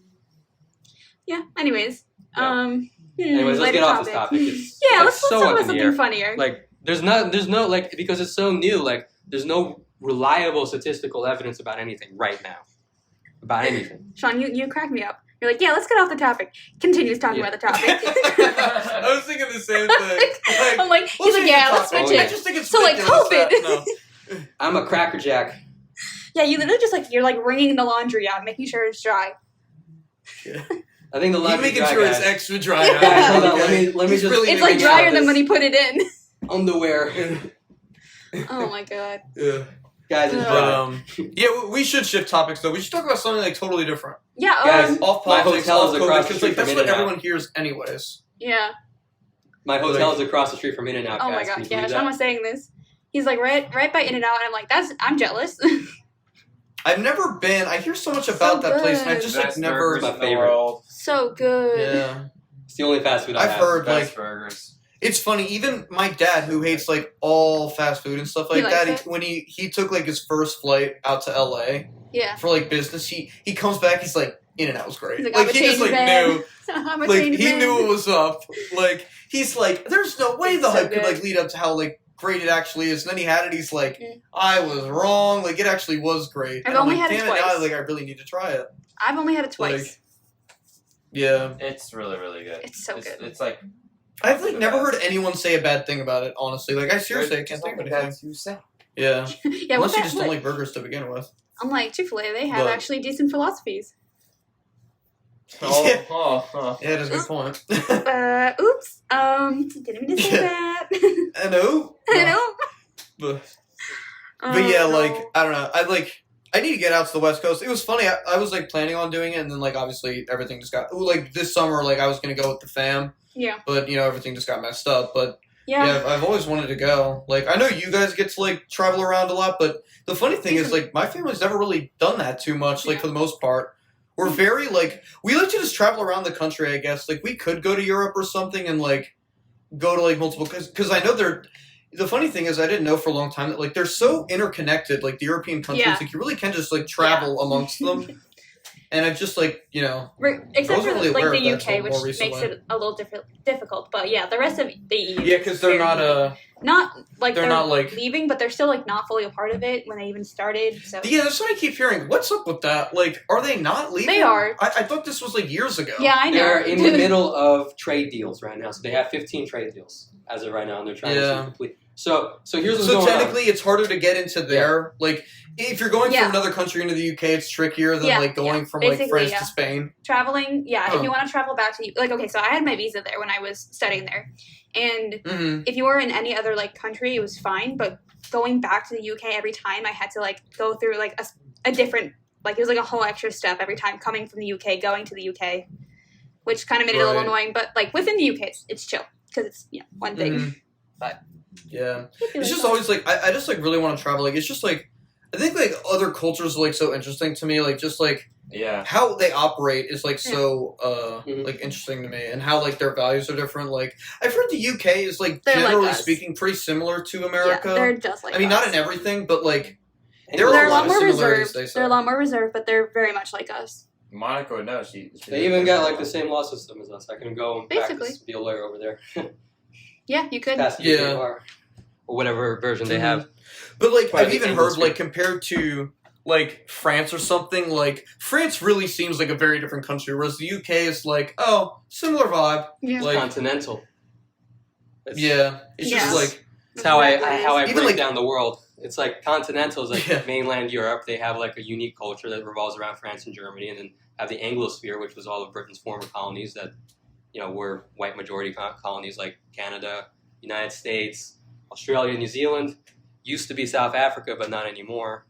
Yeah. Anyways. Anyways, let's get off this topic. Let's talk about something funnier. Like there's no like because it's so new. Like there's no reliable statistical evidence about anything right now. About anything. Sean, you crack me up. You're like, yeah, let's get off the topic. Continues talking about the topic. I was thinking the same thing. I'm like, he's like, yeah, let's switch I it. just think it's So, like, ridiculous COVID. no. I'm a Cracker Jack. Yeah, you literally just like, you're like wringing the laundry out, making sure it's dry. Yeah. I think the You're laundry making dry, sure guys. it's extra dry. Yeah. Guys, hold on. Okay. Let me He's just. really It's like making drier sure than when this- he put it in. Underwear. Oh my god. Yeah. Guys, it's But, dry. yeah, we should shift topics though. We should talk about something like totally different. Yeah, Guys, Off My politics, hotel off is COVID, across the because street like that's from what In-N-Out. everyone hears anyways. yeah. My hotel is across the street from In-N-Out, Oh guys. my Can god, you yeah, believe Sean that? was saying this. He's like, right by In-N-Out, and I'm like, I'm jealous. I've never been. I hear so much about that place, and I good. just like Best never. burgers My in the favorite. world. So good. Yeah, It's the only fast food I I've have. heard Best like burgers. it's funny. Even my dad, who hates like all fast food and stuff He like likes that, it? when he took like his first flight out to LA Yeah. for like business, he comes back. He's like, In-N-Out was great. He's like, Like I'm a he just like changed man. knew. I'm a Like changed he man. knew it was up. Like he's like, there's no way It's the so hype could good. like lead up to how like great it actually is. And then he had it. He's like, Mm. I was wrong. Like it actually was great. I've And I'm only like, had it damn twice. Now, like I really need to try it. I've only had it twice. Like, yeah, It's really, really good. It's so good. It's like I've like The never best. heard anyone say a bad thing about it. Honestly, like I seriously I can't think of anything. to say. Yeah, Yeah, unless what you just that, don't like burgers to begin with. I'm like, Chick-fil-A, they have But- actually decent philosophies. Oh, Yeah. oh. Yeah, that's a good point. Oops. Didn't mean to say Yeah. that. I know. I know. But yeah, no. like I don't know. I need to get out to the West Coast. It was funny. I was like planning on doing it, and then like obviously everything just got like this summer. Like I was gonna go with the fam, Yeah. but you know everything just got messed up. But Yeah. yeah, I've always wanted to go. Like I know you guys get to like travel around a lot, but the funny thing is like my family's never really done that too much. Like Yeah. for the most part, we're very like we like to just travel around the country. I guess like we could go to Europe or something and like go to like multiple because I know they're. The funny thing is, I didn't know for a long time that like they're so interconnected. Like the European countries, Yeah. like you really can just like travel amongst them. And I've just like Except for wasn't really like aware the of that UK, until which more makes recently. it a little difficult. But yeah, the rest of the EU. yeah, because they're not not like they're not, like- leaving, but they're still like not fully a part of it when they even started. So yeah. That's what I keep hearing. What's up with that? Like, are they not leaving? They are. I thought this was like years ago. Yeah, I know. They're in the middle of trade deals right now. So they have 15 trade deals as of right now, and they're trying Yeah. to complete. So here's what's So going technically, it's harder to get into there. Like, if you're going Yeah. from another country into the UK, it's trickier than Yeah, like going yeah. from like Basically, France yeah. to Spain. Traveling, yeah. Huh. If you want to travel back to like, okay, so I had my visa there when I was studying there, and Mm-hmm. if you were in any other like country, it was fine. But going back to the UK every time, I had to like go through like a different like it was like a whole extra step every time coming from the UK going to the UK, which kind of made it a little Right. annoying. But like within the UK, it's chill because it's one thing. Mhm. But Yeah. it'd be It's really just fun. always like I just like really want to travel. Like it's just like I think like other cultures are like so interesting to me. Like just like Yeah. how they operate is like so Mhm. like interesting to me, and how like their values are different. Like I've heard the UK is like They're like generally us. speaking pretty similar to America. Yeah, they're just like I mean, not us. in everything, but like They're They're a a lot lot of more similarities, reserved. they say. They're a lot more reserved, but they're very much like us. Monica would know. She They even got like the same law system as us. I can go and Basically. practice, be a lawyer over there. Yeah, you could. Pass the Yeah. UK bar, or whatever version they Mhm. have. But like Probably I've the even same heard history. like compared to like France or something, like France really seems like a very different country, whereas the UK is like, oh, similar vibe. Yeah. Like Continental. It's, yeah. It's Yeah. just like It's how I Exactly. how I Even, break like- down the world. It's like continental is like Yeah. mainland Europe. They have like a unique culture that revolves around France and Germany, and then have the Anglosphere, which was all of Britain's former colonies that were white majority colonies like Canada, United States, Australia, New Zealand. Used to be South Africa, but not anymore.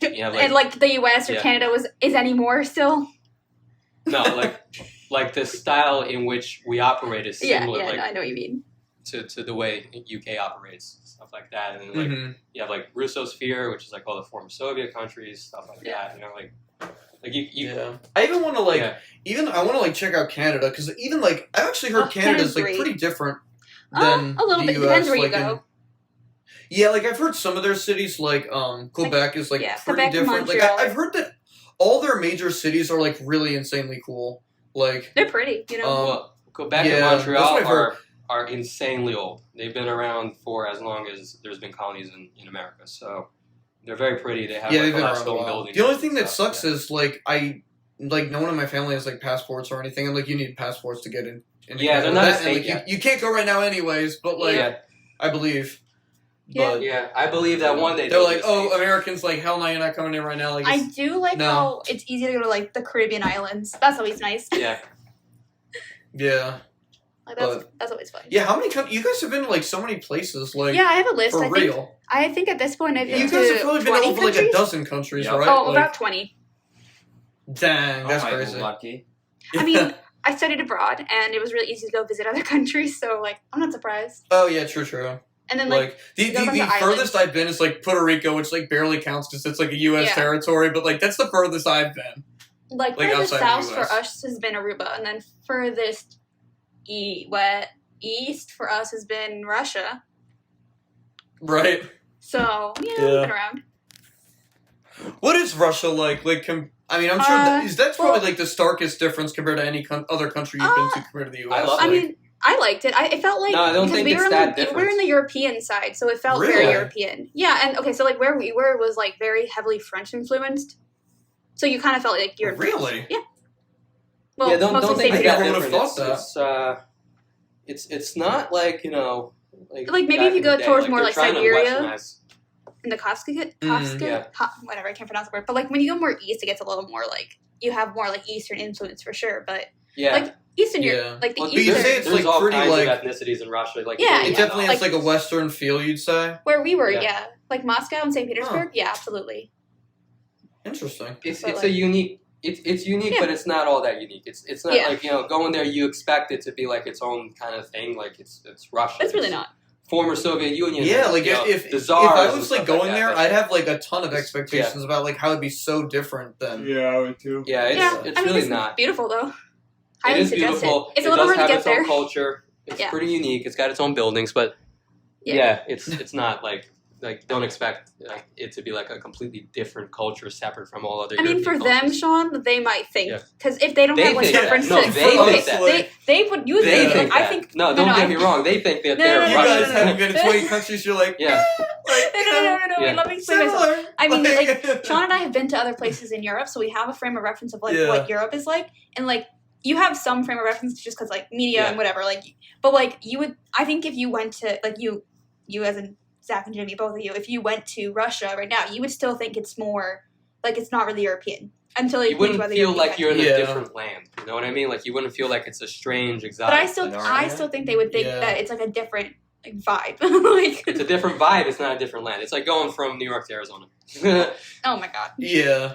You have and like the U.S. or Yeah. Canada is anymore still. no, like the style in which we operate is Yeah, similar, yeah, like no, I know what you mean. to the way UK operates, stuff like that, and then, like. mhm. You have like Russosphere, which is like all the former Soviet countries, stuff like Yeah. that. Like you yeah. I even want to like yeah. I want to like check out Canada because even like I've actually heard Oh, Canada's Canada's like great. pretty different than A little the bit. US. Depends where you like, go. yeah, like I've heard some of their cities like Quebec is like yeah, pretty Quebec and different. Like Montreal. I've heard that all their major cities are like really insanely cool. Like They're pretty, you know. Well, Quebec yeah, and that's what Montreal I've heard. are insanely old. They've been around for as long as there's been colonies in America. So they're very pretty. They have yeah, like they've a been lot of around a stone while. buildings. The only and thing that stuff, sucks yeah. is like like no one in my family has like passports or anything, and like you need passports to get in. Yeah, they're not a state like, yet. You can't go right now, anyways. But like, I believe. Yeah. But Yeah, I believe that one day they're like, oh, Americans, like, hell no, you're not coming in right now. Like, I do like how it's easy to go to like the Caribbean islands. That's always nice. Yeah. Yeah. Like that's always fun. Yeah, how many you guys have been to like so many places, like yeah, I have a list. for real. I think at this point I've been You guys have probably to been 20 over countries? like a dozen countries, Yep. right? Oh, like, about 20. Dang, that's oh, my crazy. lucky. I mean, I studied abroad, and it was really easy to go visit other countries. So like, I'm not surprised. Oh yeah, true. And then Like the go a bunch of furthest islands. I've been is like Puerto Rico, which like barely counts because it's like a U.S. Yeah. territory. But like that's the furthest I've been. like outside furthest the south for US. us has been Aruba, and then furthest east for us has been Russia. Right. So yeah, Yeah. we've been around. What is Russia like? Like, I mean, I'm sure that's well- probably like the starkest difference compared to any other country you've been to compared to the U.S. I love I like- mean, I liked it. It felt like No, I don't because think we it's were that we were in the European side, so it felt very Really? European. Yeah, and okay, so like where we were was like very heavily French influenced. So you kind of felt like you're Really? Yeah. Well, yeah, don't mostly think St. it's that I never Petersburg. would've different. thought It's not like, you know, Like, maybe back if you in go the day, towards more they're like trying to Siberia. westernize. In the Kafka, yeah. whatever, I can't pronounce the word. But like when you go more east, it gets a little more like you have more like Eastern influence for sure. But Yeah. like Eastern Yeah. Europe, like the Well, but you Eastern, say it's There's like all pretty kinds like of ethnicities in Russia. Like Yeah, it yeah. definitely has Like- like a Western feel, you'd say. where we were, Yeah. yeah, like Moscow and St. Petersburg, yeah, absolutely. Interesting. It's But, a like- unique. It's unique, Yeah. but it's not all that unique. It's not Yeah. like, you know, going there you expect it to be like its own kind of thing. Like it's Russia. It's really not. Former Soviet Union. Yeah, like you know, if the I czars and was like stuff going that, there, but- I'd have like a ton of It's- expectations about like how it'd be so different than. Yeah, I would too. Yeah, it's Yeah, it's I mean, really it's not. beautiful though. It Highly is suggest beautiful. it. It's a It little does hard to have get its there. own culture. It's Yeah. pretty unique. It's got its own buildings, but Yeah. it's not like don't expect it to be like a completely different culture separate from all other. I mean, for European them, cultures. Sean, they might think Yeah. because if they don't They have like think that. reference No, to, they okay, think that. they would you would They think, think I that. think No, don't get I- me wrong. They think that No, they're no, You no, guys Russian. haven't been to 20 countries. You're like, Yeah. like No, Yeah. let me explain myself. similar. I mean, like Sean and I have been to other places in Europe, so we have a frame of reference of like Yeah. what Europe is like, and like you have some frame of reference just because like media Yeah. and whatever. Like, but like you would, I think if you went to like you as in Zach and Jimmy, both of you, if you went to Russia right now, you would still think it's more like it's not really European until You wouldn't feel like you're in Yeah. a different land. You know what I mean? Like you wouldn't feel like it's a strange, exotic. But I still think they would think Yeah. that it's like a different like vibe. like, It's a different vibe. It's not a different land. It's like going from New York to Arizona. oh my god. Yeah.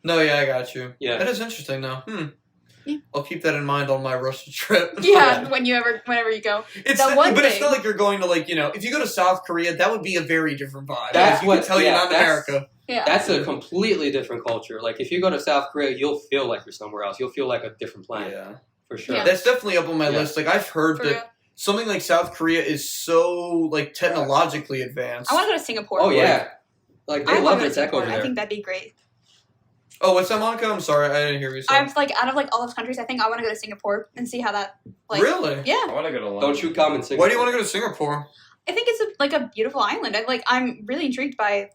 No, yeah, I got you. Yeah. That is interesting, though. Yeah. I'll keep that in mind on my Russia trip. Yeah, whenever you go. It's The one but it's thing- not like you're going to like, you know, if you go to South Korea, that would be a very different vibe. That's I can what- tell you yeah, not in that's- America. Yeah. That's a completely different culture. Like if you go to South Korea, you'll feel like you're somewhere else. You'll feel like a different planet Yeah. for sure. Yeah. That's definitely up on my Yeah. list. Like I've heard For that real. something like South Korea is so like technologically advanced. I want to go to Singapore. Oh yeah, like they I love want to their go to tech Singapore. over I there. think that'd be great. Oh, what's that, Monica? I'm sorry, I didn't hear you say. I'm like out of like all those countries, I think I want to go to Singapore and see how that like. Really? Yeah, I want to go to London. Don't you come and sing. Why do you want to go to Singapore? I think it's like a beautiful island. I'm really intrigued by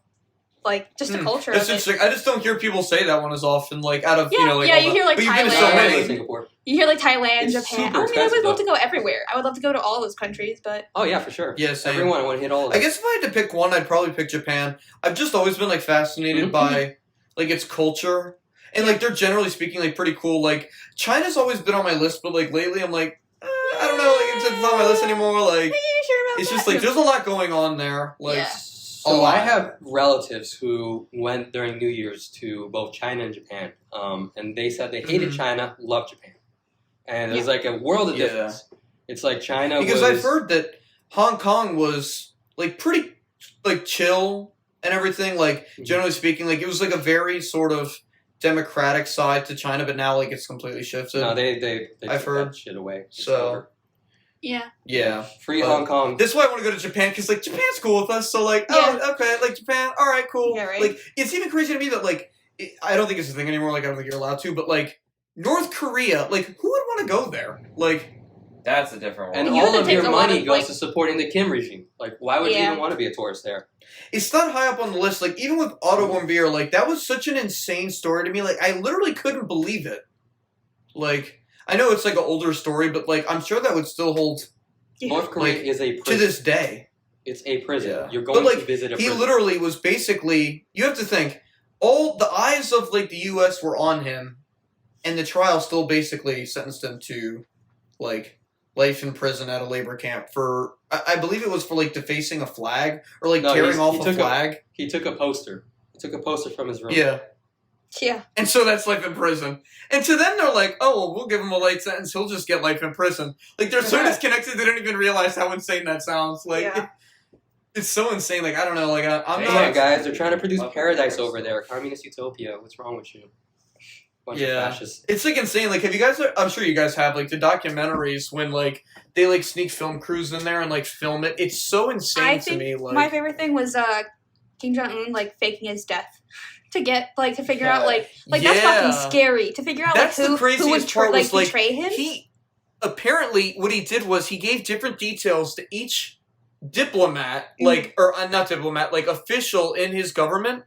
like just the culture That's of it. interesting. I just don't hear people say that one as often. Like out of Yeah, you know, like yeah, all you the- hear, like, but you've been to I so Thailand. want to go to many. Singapore. You hear like Thailand, It's Japan. super I mean, I would expensive, love to go everywhere. I would love to go to all those countries, but Oh yeah, for sure. Yeah, same. Everyone, I want to hit all of I them. guess if I had to pick one, I'd probably pick Japan. I've just always been like fascinated Mhm. by like its culture, and like they're generally speaking like pretty cool. Like China's always been on my list, but like lately I'm like, I don't know, like it's not on my list anymore. Like are you sure about it's that? just like there's a lot going on there. Like Yeah. So lot. I have relatives who went during New Year's to both China and Japan, and they said they hated Mhm. China, loved Japan, and it was like a world of Yeah. difference. It's like China because was, I've heard that Hong Kong was like pretty like chill and everything. Like Mhm. generally speaking, like it was like a very sort of democratic side to China, but now like it's completely shifted. No, they I've took heard. that shit away. It's So- over. Yeah. Yeah. Free but- Hong Kong. This is why I want to go to Japan, because like Japan's cool with us. So like, oh, okay, like Japan, all right, cool. Yeah, right. Like it's even crazy to me that like I don't think it's a thing anymore. Like I don't think you're allowed to, but like North Korea, like who would want to go there? Like That's a different one. And You all have to of take your a lot money of, goes like- to supporting the Kim regime. Like, why would you Yeah. even want to be a tourist there? It's not high up on the list. Like, even with Otto Warmbier, like, that was such an insane story to me. Like, I literally couldn't believe it. Like, I know it's like an older story, but like, I'm sure that would still hold North Korea Like, is a to prison. this day. It's a prison. Yeah. You're going But, like, to visit a He prison. literally was basically, you have to think, all the eyes of like the U.S. were on him, and the trial still basically sentenced him to like life in prison at a labor camp for, I believe it was for like defacing a flag or like No, tearing off he a took flag. He took a poster. He took a poster from his room. Yeah. Yeah. And so that's life in prison. And to them, they're like, oh, well, we'll give him a light sentence. He'll just get life in prison. Like, they're so disconnected, they don't even realize how insane that sounds. Like, Yeah. it's so insane. Like, I don't know. Like, I'm Come not... on, guys. They're trying to produce Love paradise it. over there. Communist utopia. What's wrong with you? Bunch Yeah. of fascists. It's, like, insane. Like, have you guys... I'm sure you guys have, like, the documentaries when, like, they, like, sneak film crews in there and, like, film it. It's so insane I to think me. Like, my favorite thing was Kim Jong-un, like, faking his death. To get, like, to figure out, like that's Yeah. fucking scary. To figure out, That's like, the who craziest would, part like, was, like, betray him. he... Apparently, what he did was he gave different details to each diplomat, like, or not diplomat, like, official in his government.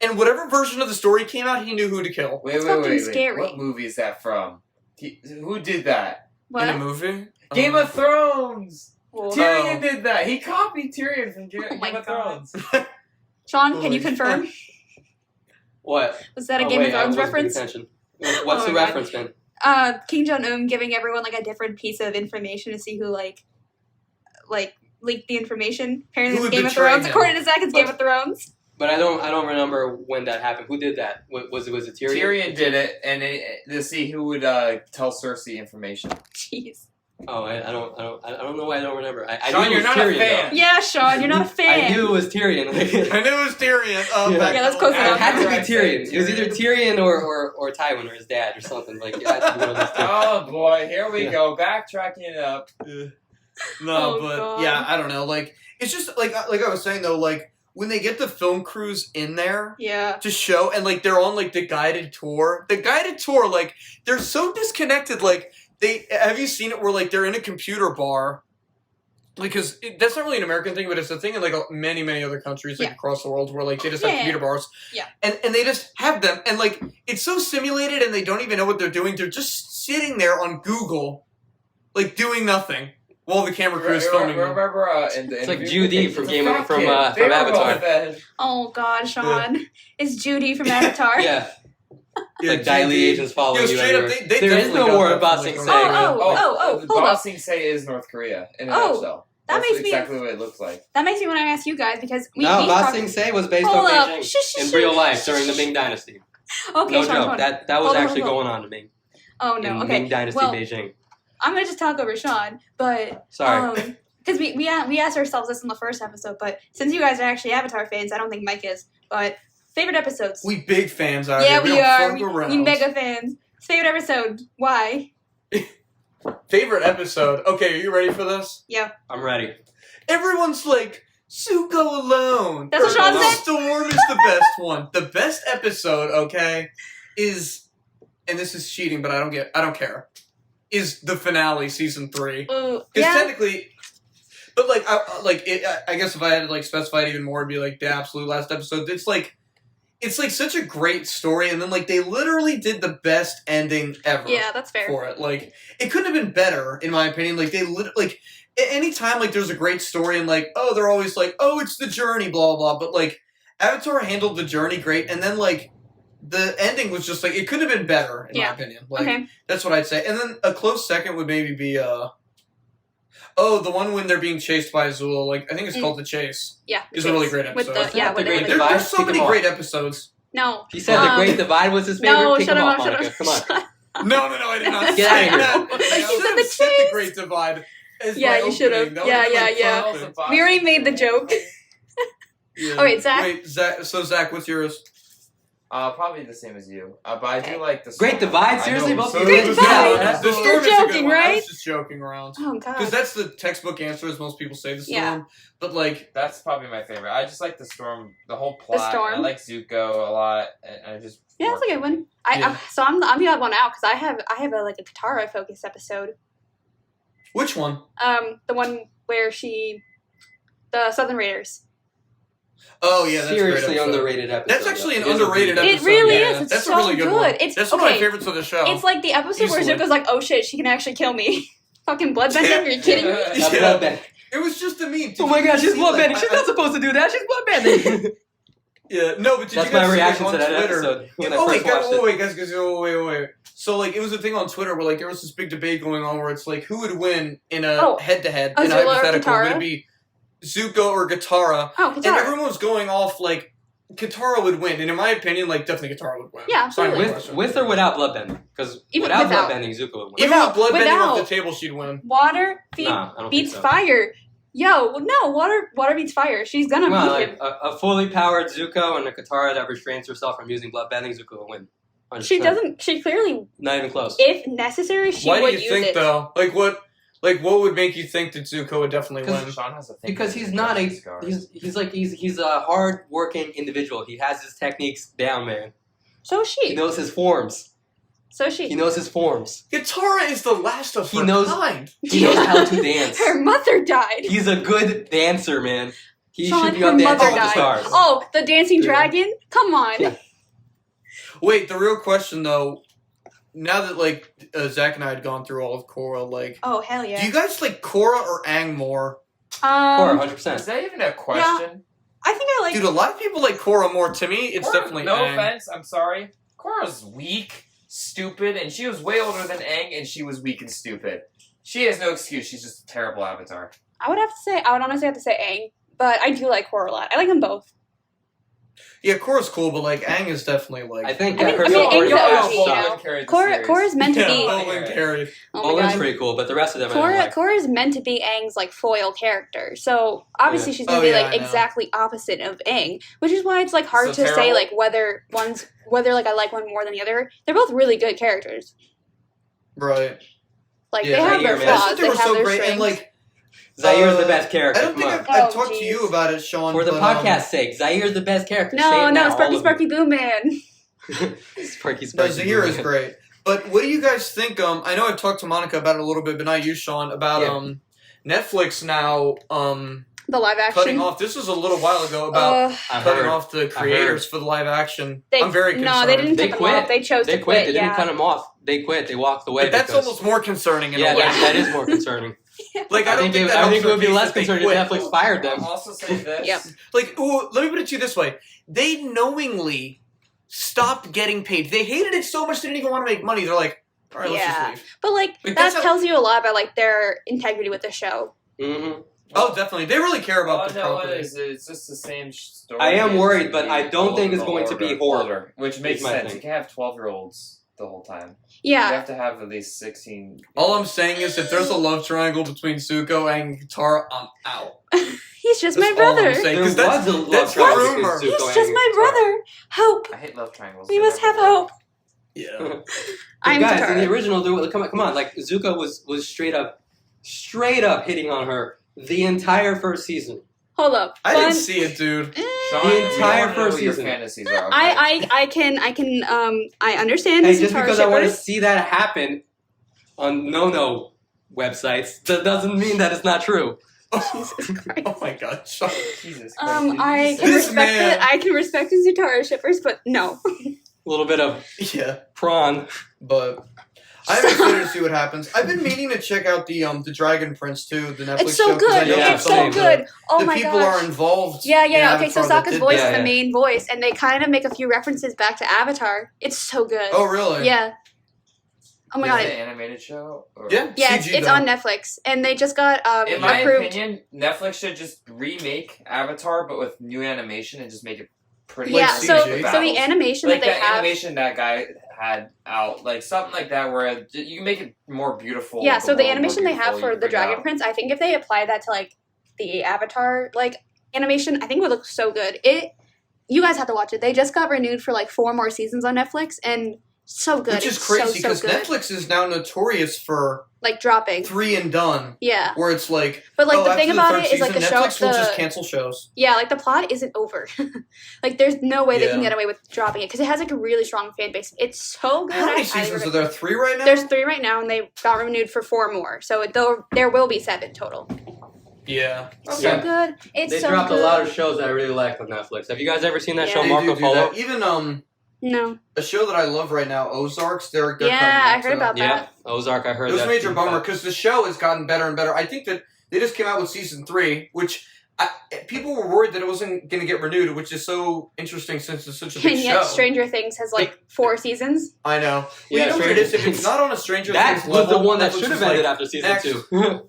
And whatever version of the story came out, he knew who to kill. Wait, It's fucking wait. scary. What movie is that from? Who did that? What? In a movie? Game of Thrones! Well, Tyrion did that. He copied Tyrion from Game my of God. Thrones. Sean, can you Holy confirm? What? Was that a Oh, Game wait, of I Thrones wasn't paying reference? attention. What's Oh the my God. reference, man? Kim Jong-un giving everyone, like, a different piece of information to see who, like leaked the information. Apparently Who it's would Game of betray Thrones. him? According to Zach, it's Game But- of Thrones. But I don't remember when that happened. Who did that? Was it Tyrion? Tyrion did it, and to see who would tell Cersei information. Jeez. Oh, I don't know why I don't remember. I Sean, knew it you're was not a Tyrion, fan. though. Yeah, Sean, you're not a fan. I knew it was Tyrion. I knew it was Tyrion. Yeah. Back Yeah, that's in close the- It enough. had to be Right, Tyrion. It was either Tyrion. Tyrion or Tywin or his dad or something. Like, it had to be one of those two. Oh boy, here we Yeah. go, backtracking it up. No, Oh, but God. yeah, I don't know. Like, it's just like I was saying though. Like, when they get the film crews in there Yeah. to show, and like they're on like the guided tour. The guided tour, like they're so disconnected. Like, have you seen it where like they're in a computer bar? Because that's not really an American thing, but it's a thing in like many other countries like Yeah. across the world where like they just have Yeah. computer bars. Yeah. And they just have them, and like it's so simulated, and they don't even know what they're doing. They're just sitting there on Google, like doing nothing while the camera crew is filming them. Remember in the It's like interview, Judy it's from a Game of- fat from, kid. from They were Avatar. both fat. Oh God, Sean. It's Judy from Avatar. Yeah, Yeah, like Daily GD. agents following Yo, you straight up, everywhere. they There is definitely no got war that of from, Bossing like, Say. Oh, hold Ba up. Sing Se is North Korea in a Oh, nutshell. that That's makes me- exactly what it looks like. That makes me want to ask you guys because we No, we Ba talked- Sing Se was based Hold on up. Beijing Shh, in shh, real shh, life shh, during the shh. Ming Dynasty. Okay, No Sean, joke. Sean. That was Hold on, actually hold on. going on to Ming. Oh no. In Okay. Ming Dynasty Well, Beijing. I'm gonna just talk over Sean, but Sorry. because we asked ourselves this in the first episode, but since you guys are actually Avatar fans, I don't think Mike is. But favorite episodes? We big fans out yeah, here. we don't are. fuck around. We mega fans. Favorite episode? Why? Favorite episode. Okay, are you ready for this? I'm ready. Everyone's like, Zuko alone. That's what Sean the said? Storm is the best one. The best episode, okay, is, and this is cheating, but I don't care. Is the finale, season 3? Because Yeah. technically, but like, I guess if I had to like specify it even more, it'd be like the absolute last episode. It's like such a great story, and then like they literally did the best ending ever. Yeah, that's fair. For it, like it couldn't have been better in my opinion. Like they like anytime like there's a great story and like they're always like it's the journey, blah blah blah. But like Avatar handled the journey great, and then like the ending was just like it could have been better in my Yeah. opinion. Like Okay. that's what I'd say. And then a close second would maybe be the one when they're being chased by Azula. Like I think it's called The Chase. Yeah. It's a really great With episode. the yeah, The with Great the, Divide. There's so Kick many 'em off. great episodes. no. He said the Great Divide was his favorite. No, Kick shut him him off, up, shut Monica. up. Come on. No, I did not Get say out of that. here. I You should said have the said the Chase. Great Divide. As Yeah, my you should have. opening. That Yeah, would've been, yeah, like, yeah. perfect. We already made the joke. Yeah. Oh, wait, Zach? Wait, Zach. So Zach, what's yours? Probably the same as you. But I do like the Great Storm. Divide? I Seriously? know, Both so of you? Great the Divide. Storm- The You're Storm is a good joking, one. I right? was just joking around. Oh Because God. that's the textbook answer, as most people say, the Storm. Yeah. But like, That's probably my favorite. I just like the Storm, the whole plot. Storm. I like Zuko a lot, and I just Yeah, that's a good one. Yeah. So I'm the odd one out because I have a like a Katara focused episode. Which one? The one where the Southern Raiders. Oh yeah, that's Seriously a great episode. underrated episode. That's actually an It is a underrated good- episode. It really yeah. is. It's That's so a really good one. It's That's one of my okay. favorites of the show. It's like the episode where Easily. Zuko's like, "Oh shit, she can actually kill me." Fucking bloodbending? Are you kidding me? Yeah, Yeah. bloodbending. It was just a meme. Did Oh my you god, she's see, like, bloodbending. She's not supposed to do that. She's bloodbending. Yeah, no, but did That's you guys my see, reaction like, to on that Twitter? episode when I Oh first wait, watched it. guys, wait. So like, it was a thing on Twitter where like there was this big debate going on where it's like who would win in a head-to-head in a Azula or hypothetical? Katara? Would it be Zuko or Katara? Oh, And Katara. everyone was going off like Katara would win, and in my opinion, like definitely Katara would win. Yeah, absolutely. With or without bloodbending? Because Even without without. bloodbending, Zuko would win. Even with blood bending off without. the table, she'd win. Water Nah, I don't beats think so. fire. Yo, no, water beats fire. She's gonna Well, beat like him. a fully powered Zuko and a Katara that restrains herself from using bloodbending, Zuko will win. 100%. She doesn't. She clearly, Not even close. if necessary, she Why do would you use think it. though? What would make you think that Zuko would definitely win? Sean has a thing Because for he's not a scars. he's a hard working individual. He has his techniques down, man. So is He she. knows his forms. So is she. He knows his forms. Katara is the last of He her knows- kind. He knows how to dance. Her mother died. He's a good dancer, man. He Sean, should be her up dancing mother with the died. stars. Oh, the dancing Yeah. dragon? Come on. Yeah. Wait, the real question though, now that like Zach and I had gone through all of Korra, like, Oh, hell yeah. do you guys like Korra or Aang more? Korra, Um, 100%. Is that even a question? I think I like. Dude, a lot of people like Korra more. To me, it's Korra, definitely no Aang. offense, I'm sorry. Korra's weak, stupid, and she was way older than Aang, and she was weak and stupid. She has no excuse. She's just a terrible avatar. I would honestly have to say Aang, but I do like Korra a lot. I like them both. Yeah, Korra's cool, but like Aang is definitely like. I think I that mean, her Aang's story the OG, is you solid. know. Carried the Korra, series. Korra's meant to yeah, be. Bolin carried. Oh my Bolin's god. pretty cool, but the rest of them I don't like. Korra's meant to be Aang's like foil character, so obviously Yeah. she's gonna Oh, be yeah, like I know. exactly opposite of Aang, which is why it's like hard So to say terrible. like whether like I like one more than the other. They're both really good characters. Right. Like Yeah, they have Zaire, their man. I flaws, thought they they were have so their great, strengths. and like Zaire's the best character. I don't Come think on. I've Oh, talked to you jeez. about it, Sean. For the but, podcast's sake, Zaire's the best character. Say no, it no, now, Sparky all of Sparky you. Boom Man. Sparky No, Sparky. Zahir is great. But what do you guys think? I know I've talked to Monica about it a little bit, but not you, Sean. About Yeah. Netflix now The live action. cutting off. This was a little while ago about I cutting heard. off the creators for the live action. They, I'm very concerned. No, they didn't They cut them quit. off. They chose They to quit. quit. They didn't yeah. cut him off. They quit. They walked away. But that's because- almost more concerning in yeah, a way. that is more concerning. Like I don't think think it, that I helps think it their would be case less that they concerning if quit. Netflix fired them. I'll also say this. Yep. Like, ooh, let me put it to you this way: they knowingly stopped getting paid. They hated it so much they didn't even want to make money. They're like, all right, let's Yeah. just leave. But like Like, that that's how- tells you a lot about like their integrity with the show. Mm-hmm. Oh, definitely. They really care All about I the know property. is it's just the same story. I am as worried, but the I don't think it's older going to be order, horror. which makes is my sense. thing. You can't have 12-year-olds the whole time. Yeah. You have to have at least 16. All I'm saying is, if there's a love triangle between Zuko and Katara, I'm out. He's just my That's all I'm brother. saying. There 'cause was that's- a love that's the triangle rumor. between He's Zuko just and my Katara. brother. Hope. I hate love triangles. We They must never have work. hope. Yeah. I'm Guys, in Katara. the original, come on, like Zuko was straight up hitting on her the entire first season. Hold up. I Fun- didn't see it, dude. Sean, The we don't entire wanna know first what your season. fantasies are. Okay? I understand Hey, the just Zatara because I want to shippers. see that happen on no websites, that doesn't mean that it's not true. Jesus Christ. Oh my god, Sean. Jesus Christ. I can This respect man. it. I can respect the Zatara shippers, but no. A little bit of Yeah, prawn. but I'm excited to see what happens. I've been meaning to check out the Dragon Prince too, the Netflix It's so show. 'cause I good. know Yeah, It's some so of good. Oh The my people gosh. are involved. Yeah, in yeah. Okay, so Avatar that Sokka's did voice that. is the main voice, and they kind of make a few references back to Avatar. It's so good. Oh really? Yeah. Oh my Is god. it an animated show? Or? Yeah. Yeah, CG it's though. on Netflix, and they just got In my approved. opinion, Netflix should just remake Avatar, but with new animation and just make it pretty. Like Yeah, CG. so the battles. animation like that they that have. animation that guy had out, like something like that, where you can make it more beautiful. Yeah, so the world animation more they have beautiful, for you the bring Dragon out. Prince, I think if they apply that to like the Avatar like animation, I think it would look so good. You guys have to watch it. They just got renewed for like 4 more seasons on Netflix, and So good. Which is It's crazy so because good. Netflix is now notorious for Like dropping. 3 and done. Yeah. Where it's like, But like the after thing about third it is like the season, show. Netflix will just cancel shows. Yeah, like the plot isn't over. Like there's no way they can Yeah. get away with dropping it because it has like a really strong fan base. It's so good. How many I highly seasons are recommend- there? 3 right now? There's 3 right now, and they got renewed for 4 more. So there will be 7 total. Yeah. So Yeah. good. It's They so dropped good. a lot of shows that I really liked on Netflix. Have you guys ever seen that Yeah. show They Marco do Polo? that. Even No. a show that I love right now, Ozarks. They're Yeah, cutting I out heard too. about Yeah, that. Ozark. I heard It was that. a major bummer because the show has gotten better and better. I think that they just came out with season 3, which people were worried that it wasn't going to get renewed, which is so interesting since it's such a big And yet show. Stranger Things has like 4 seasons. I know. Well, Yeah, you know what it Stranger is? If it's Things. not on a Stranger That Things was level, the one that Netflix should have was ended like, after season next. 2.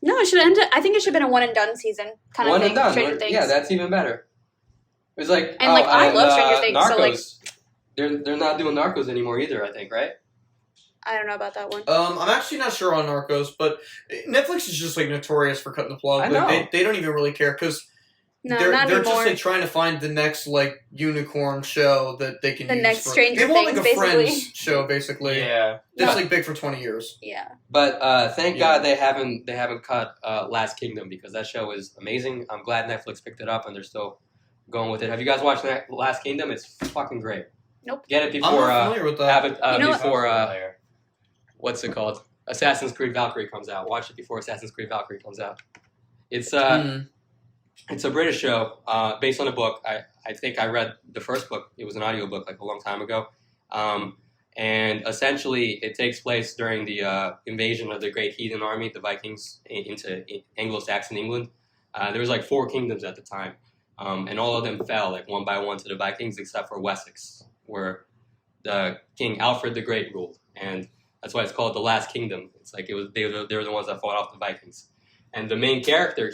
No, it should end. I think it should have been a one and done season kind One of and thing. done. Stranger Things. Yeah, that's even better. It was like And, like, I love Stranger Things, Narcos. so, like- they're not doing Narcos anymore either. I think, right? I don't know about that one. I'm actually not sure on Narcos, but Netflix is just like notorious for cutting the plug. I Like, know. they don't even really care because No, they're not just anymore. like trying to find the next like unicorn show that they can The use. next for, Stranger they want like a Things, basically. Friends show basically. Yeah. That's Yeah. like big for 20 years. Yeah. But thank Yeah. God they haven't cut Last Kingdom because that show is amazing. I'm glad Netflix picked it up and they're still going with it. Have you guys watched Last Kingdom? It's fucking great. Nope. Get it I'm before not familiar with that. have it You know what? before what's it called? Assassin's Creed Valkyrie comes out. Watch it before Assassin's Creed Valkyrie comes out. It's It's a British show based on a book. I think I read the first book. It was an audiobook like a long time ago. And essentially, it takes place during the invasion of the Great Heathen Army, the Vikings, into Anglo-Saxon England. There was like 4 kingdoms at the time. And all of them fell like one by one to the Vikings except for Wessex, where the King Alfred the Great ruled. And that's why it's called the Last Kingdom. It's like they were the ones that fought off the Vikings. And the main character,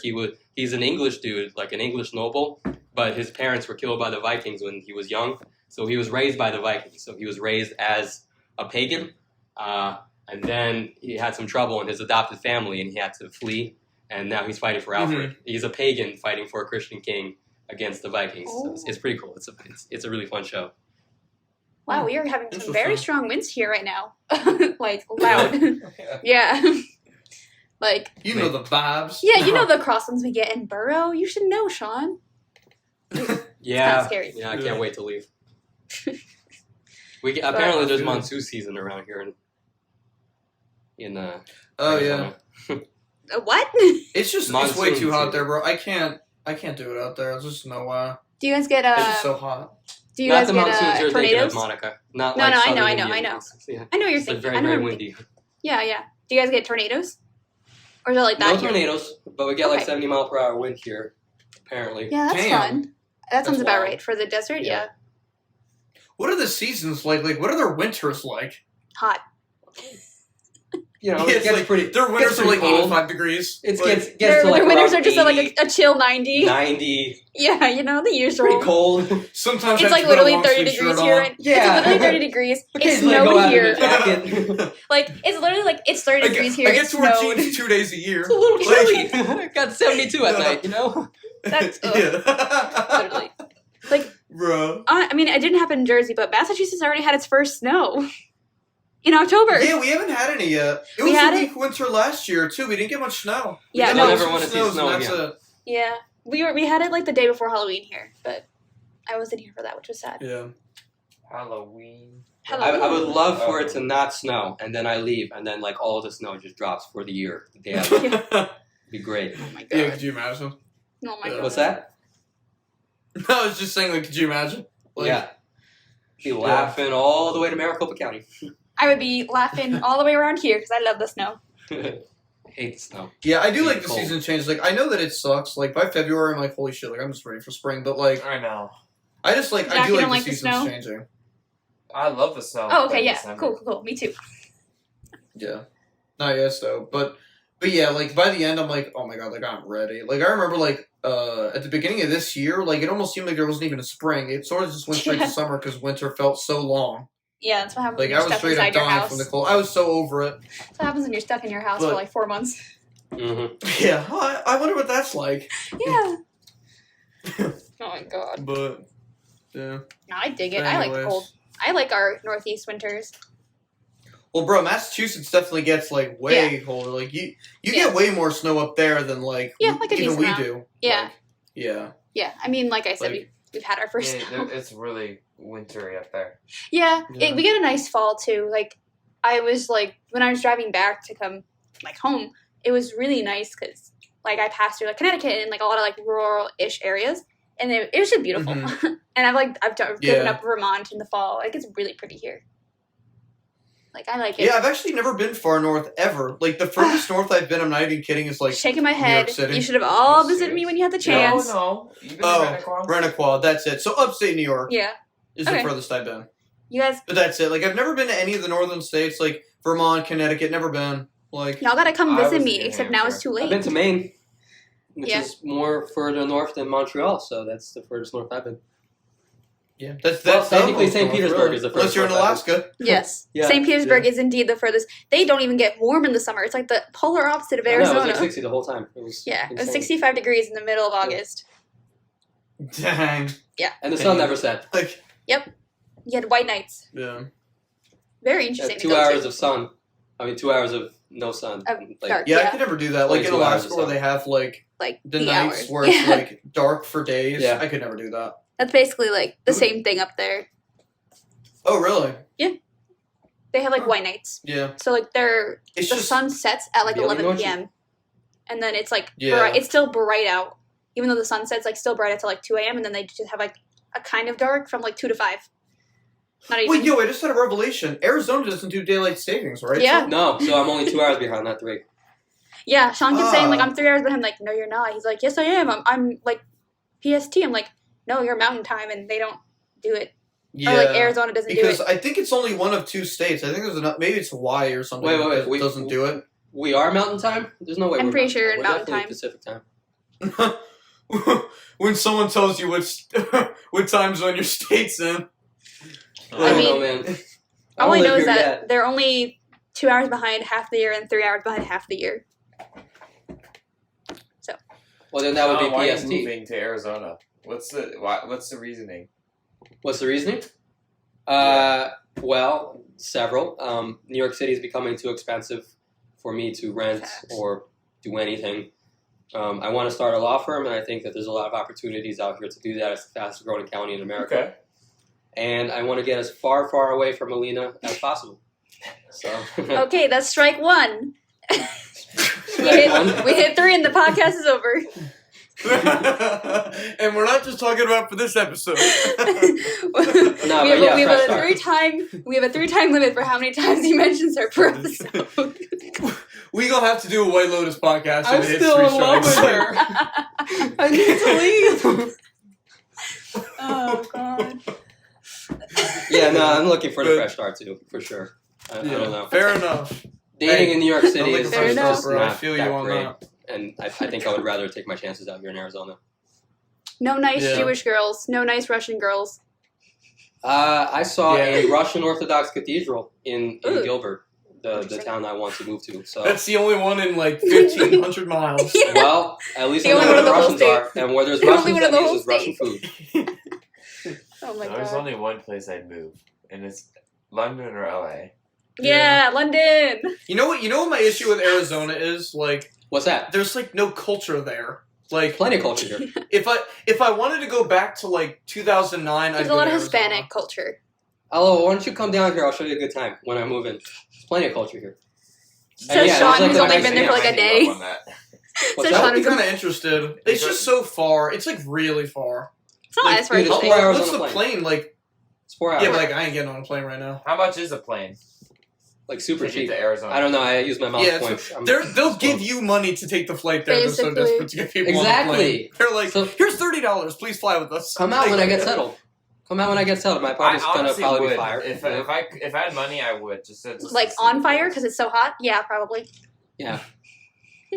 he's an English dude, like an English noble, but his parents were killed by the Vikings when he was young. So he was raised by the Vikings. So he was raised as a pagan. And then he had some trouble in his adopted family and he had to flee. And now he's fighting for Alfred. He's a pagan fighting for a Christian king against the Vikings. So it's pretty cool. It's a really fun show. Wow, we are having some Interesting. very strong winds here right now. Like loud. Yeah. Like You know the vibes. yeah, you know the crosswinds we get in Burrow. You should know, Sean. Yeah, scary. yeah, I Yeah. can't wait to leave. Apparently there's Good. monsoon season around here in Oh Arizona. yeah. What? It's just it's Monsoon way too hot season. there, bro. I can't do it out there. There's just no way. Do you guys get It's just so hot. do you Not guys the monsoons get you're thinking of, tornadoes? Monica. Not No, like no, I Southern know. Indian I know. winds. Yeah. I know what you're It's like thinking. very, I know very what you're windy. thinking. Yeah. Do you guys get tornadoes? Or is it like that No here? tornadoes, but we get like Okay. 70-mile-per-hour wind here, apparently. Yeah, that's Damn. fun. That sounds That's about wild. right for the desert. Yeah. Yeah. What are the seasons like? Like, what are their winters like? Hot. You know, Yeah, it it's gets like, pretty. their winters gets are like pretty cold. 85 degrees. It Like, gets to like Their winters around are just at like 80, a chill 90. 90. Yeah, you know, the usual. Pretty cold. sometimes I It's have like to put a literally long 30 sleeve degrees shirt here. on. And Yeah. It's literally 30 degrees. It Occasionally I go snowed out in here. a jacket. Like, it's literally like, it's 30 I degrees get, here. I get It to wear snowed. jeans 2 days a year. It's a little Like- chilly. I got 72 at night, you know? That's- yeah. Literally. Like, Bro. I mean, it didn't happen in Jersey, but Massachusetts already had its first snow in October. Yeah, we haven't had any yet. It We was had a it- week winter last year too. We didn't get much snow. We Yeah, got, no. I like, never 2 wanna see snows, snow and that's again. it. Yeah, we had it like the day before Halloween here, but I wasn't here for that, which was sad. Yeah. Halloween. I would love for it to not snow, and then I leave, and then like all of the snow just drops for the year. The day after. It'd yeah, be great. Oh my god. could you imagine? Oh my Yeah. god. What's that? No, I was just saying, like, could you imagine? Like, Yeah. Be laughing all the way to Maricopa County. I would be laughing all the way around here because I love the snow. Hate the snow. Yeah, I do It's like the cold. season change. Like, I know that it sucks. Like, by February, I'm like, holy shit, like, I'm just ready for spring. But, like, I know. I just, like, I Jack, do you like don't the like the seasons snow? changing. I love the snow. Oh, okay, in yeah. December. Cool. Me too. Yeah. Not yes, though. But yeah, like, by the end, I'm like, oh my god, like, I'm ready. Like, I remember, like, at the beginning of this year, like, it almost seemed like there wasn't even a spring. It sort of just went straight Yeah. to summer because winter felt so long. Yeah, that's what happens Like, when I you're was stuck straight inside up your dying house. from the cold. I was so over it. That's what happens when you're stuck in your house for But- like 4 months. Mm-hmm. Yeah, I wonder what that's like. Yeah. Oh my god. But, yeah. No, I dig it. I like the Anyways. cold. I like our Northeast winters. Well, bro, Massachusetts definitely gets like way colder. Like you get way more snow up there than like like a even decent we amount. do. Yeah. Like, yeah. Yeah. I mean, like I said, Like- we've had our first snow. It's really wintry up there. Yeah. Yeah. We get a nice fall too. Like I was like when I was driving back to come like home, it was really nice because like I passed through like Connecticut and like a lot of like rural-ish areas, and it was just beautiful. Mhm. And I've driven up Vermont in the fall. Like it's really pretty here. Like I like it. Yeah, I've actually never been far north ever. Like the furthest north I've been, I'm not even kidding, is like shaking my New York head. City. You should have all You visited me when you had the chance. No. You've been to Oh, Rennequa, that's it. So upstate New York Yeah. is Okay. the furthest I've been. You guys, But that's it. Like I've never been to any of the northern states, like Vermont, Connecticut, never been. Like y'all gotta come I visit was me. in Except now it's Hampshire. too late. I've been to Maine, which Yeah. is more further north than Montreal, so that's the furthest north I've been. yeah, that's Well, technically almost St. north, Petersburg really. is the Unless you're in furthest north I've Alaska. Yes. Yeah. St. Petersburg is indeed the furthest. They don't even get warm in the summer. It's like the polar opposite of I know, Arizona. it was like 60 the whole time. It was Yeah, it was insane. 65 degrees in the middle of August. Dang. And the sun never set. Like You had white nights. yeah. Very Yeah, interesting. 2 to go hours to. of sun. 2 hours of no sun. Of Like, dark. Yeah, I Yeah. could never do that. Like Only in 2 hours Alaska or where so. they have like Like the the nights hours. where it's Yeah. like dark for days. Yeah. I could never do that. That's basically like the same thing up there. Oh really? They have like white nights. Yeah. So like the It's just sun sets at like Really 11 noisy. p.m. And then it's like Yeah. bright, it's still bright out. Even though the sun sets like still bright until like 2 a.m. and then they just have like a kind of dark from like 2 to 5. Not even. Wait, yo, I just had a revelation. Arizona doesn't do daylight savings, right? Yeah. no, so I'm only 2 hours behind, not 3. Yeah, Sean keeps saying like Ah. I'm 3 hours behind. I'm like, no, you're not. He's like, yes, I am. I'm like PST. I'm like, no, you're Mountain Time, and they don't do it. Yeah. Or like Arizona doesn't Because do it. I think it's only one of 2 states. I think there's enough. Maybe it's Hawaii or something. Wait, that we- doesn't do it. We are Mountain Time? There's no way I'm we're pretty Mountain sure Time. in We're Mountain definitely Time. Pacific Time. When someone tells you what time zone your state's in. I I don't mean, know, man. All I don't know live is here that yet. they're only 2 hours behind half the year and 3 hours behind half the year. Well, then that would be Why are you PST. moving to Arizona? What's the reasoning? What's the reasoning? Well, several. New York City is becoming too expensive for me to rent Facts. or do anything. I want to start a law firm, and I think that there's a lot of opportunities out here to do that. It's the fastest growing county in America. Okay. And I want to get as far, far away from Molina as possible. So, Okay, that's strike one. Strike one. We hit 3 and the podcast is over. And we're not just talking about for this episode. we but have, yeah, we fresh have a start. 3-time limit for how many times he mentions her per episode. We gonna have to do a White Lotus podcast. I'm and hit still 3 in love strikes. with her. I need to leave. Oh god. Yeah, no, I'm looking for the fresh start too, for sure. I Yeah, don't know. fair enough. Dating Hey, in New York I'm City looking is for Fair a enough. just start, bro. I not feel that you on great. that. And I think I would rather take my chances out here in Arizona. No nice Yeah. Jewish girls. No nice Russian girls. I saw Yeah. a Russian Orthodox cathedral in Ooh. Gilbert, the Interesting. town I want to move to. So, That's the only one in like 1,500 miles. well, at least The I know only where one the in the whole Russians are, and where there's The only Russians, one that in the means whole there's Russian food. Oh my There's god. only one place I'd move, and it's London or LA. Yeah, London. You know what my issue with Arizona is? Like, What's that? there's like no culture there. Like, Plenty of culture here. if I wanted to go back to like 2009, There's I'd a lot go of to Hispanic Arizona. culture. Hello, why don't you come down here? I'll show you a good time when I move in. There's plenty of culture here. Says yeah, Sean, there's like who's a only nice been there for like a Hang day. up on that. What's So that? Sean I'd be is kind of interested. It's just so far. It's like really far. It's not Like, as far as dude, you it's think. 4 hours What's on the a plane. plane like? It's 4 hours. Yeah, but like I ain't getting on a plane right now. How much is a plane Like super to get cheap. to Arizona? I don't know. I use my mom's Yeah, points. I'm- They'll give you money to take the flight there. They're so Basically. desperate to get people on the Exactly. plane. They're like, So- here's $30. Please fly with us. Come out when I get settled. Come out when I get settled. My I apartment's gonna honestly probably would. be fire. If I had money, I would just to Like see on the fire place. because it's so hot? Yeah, probably. Yeah.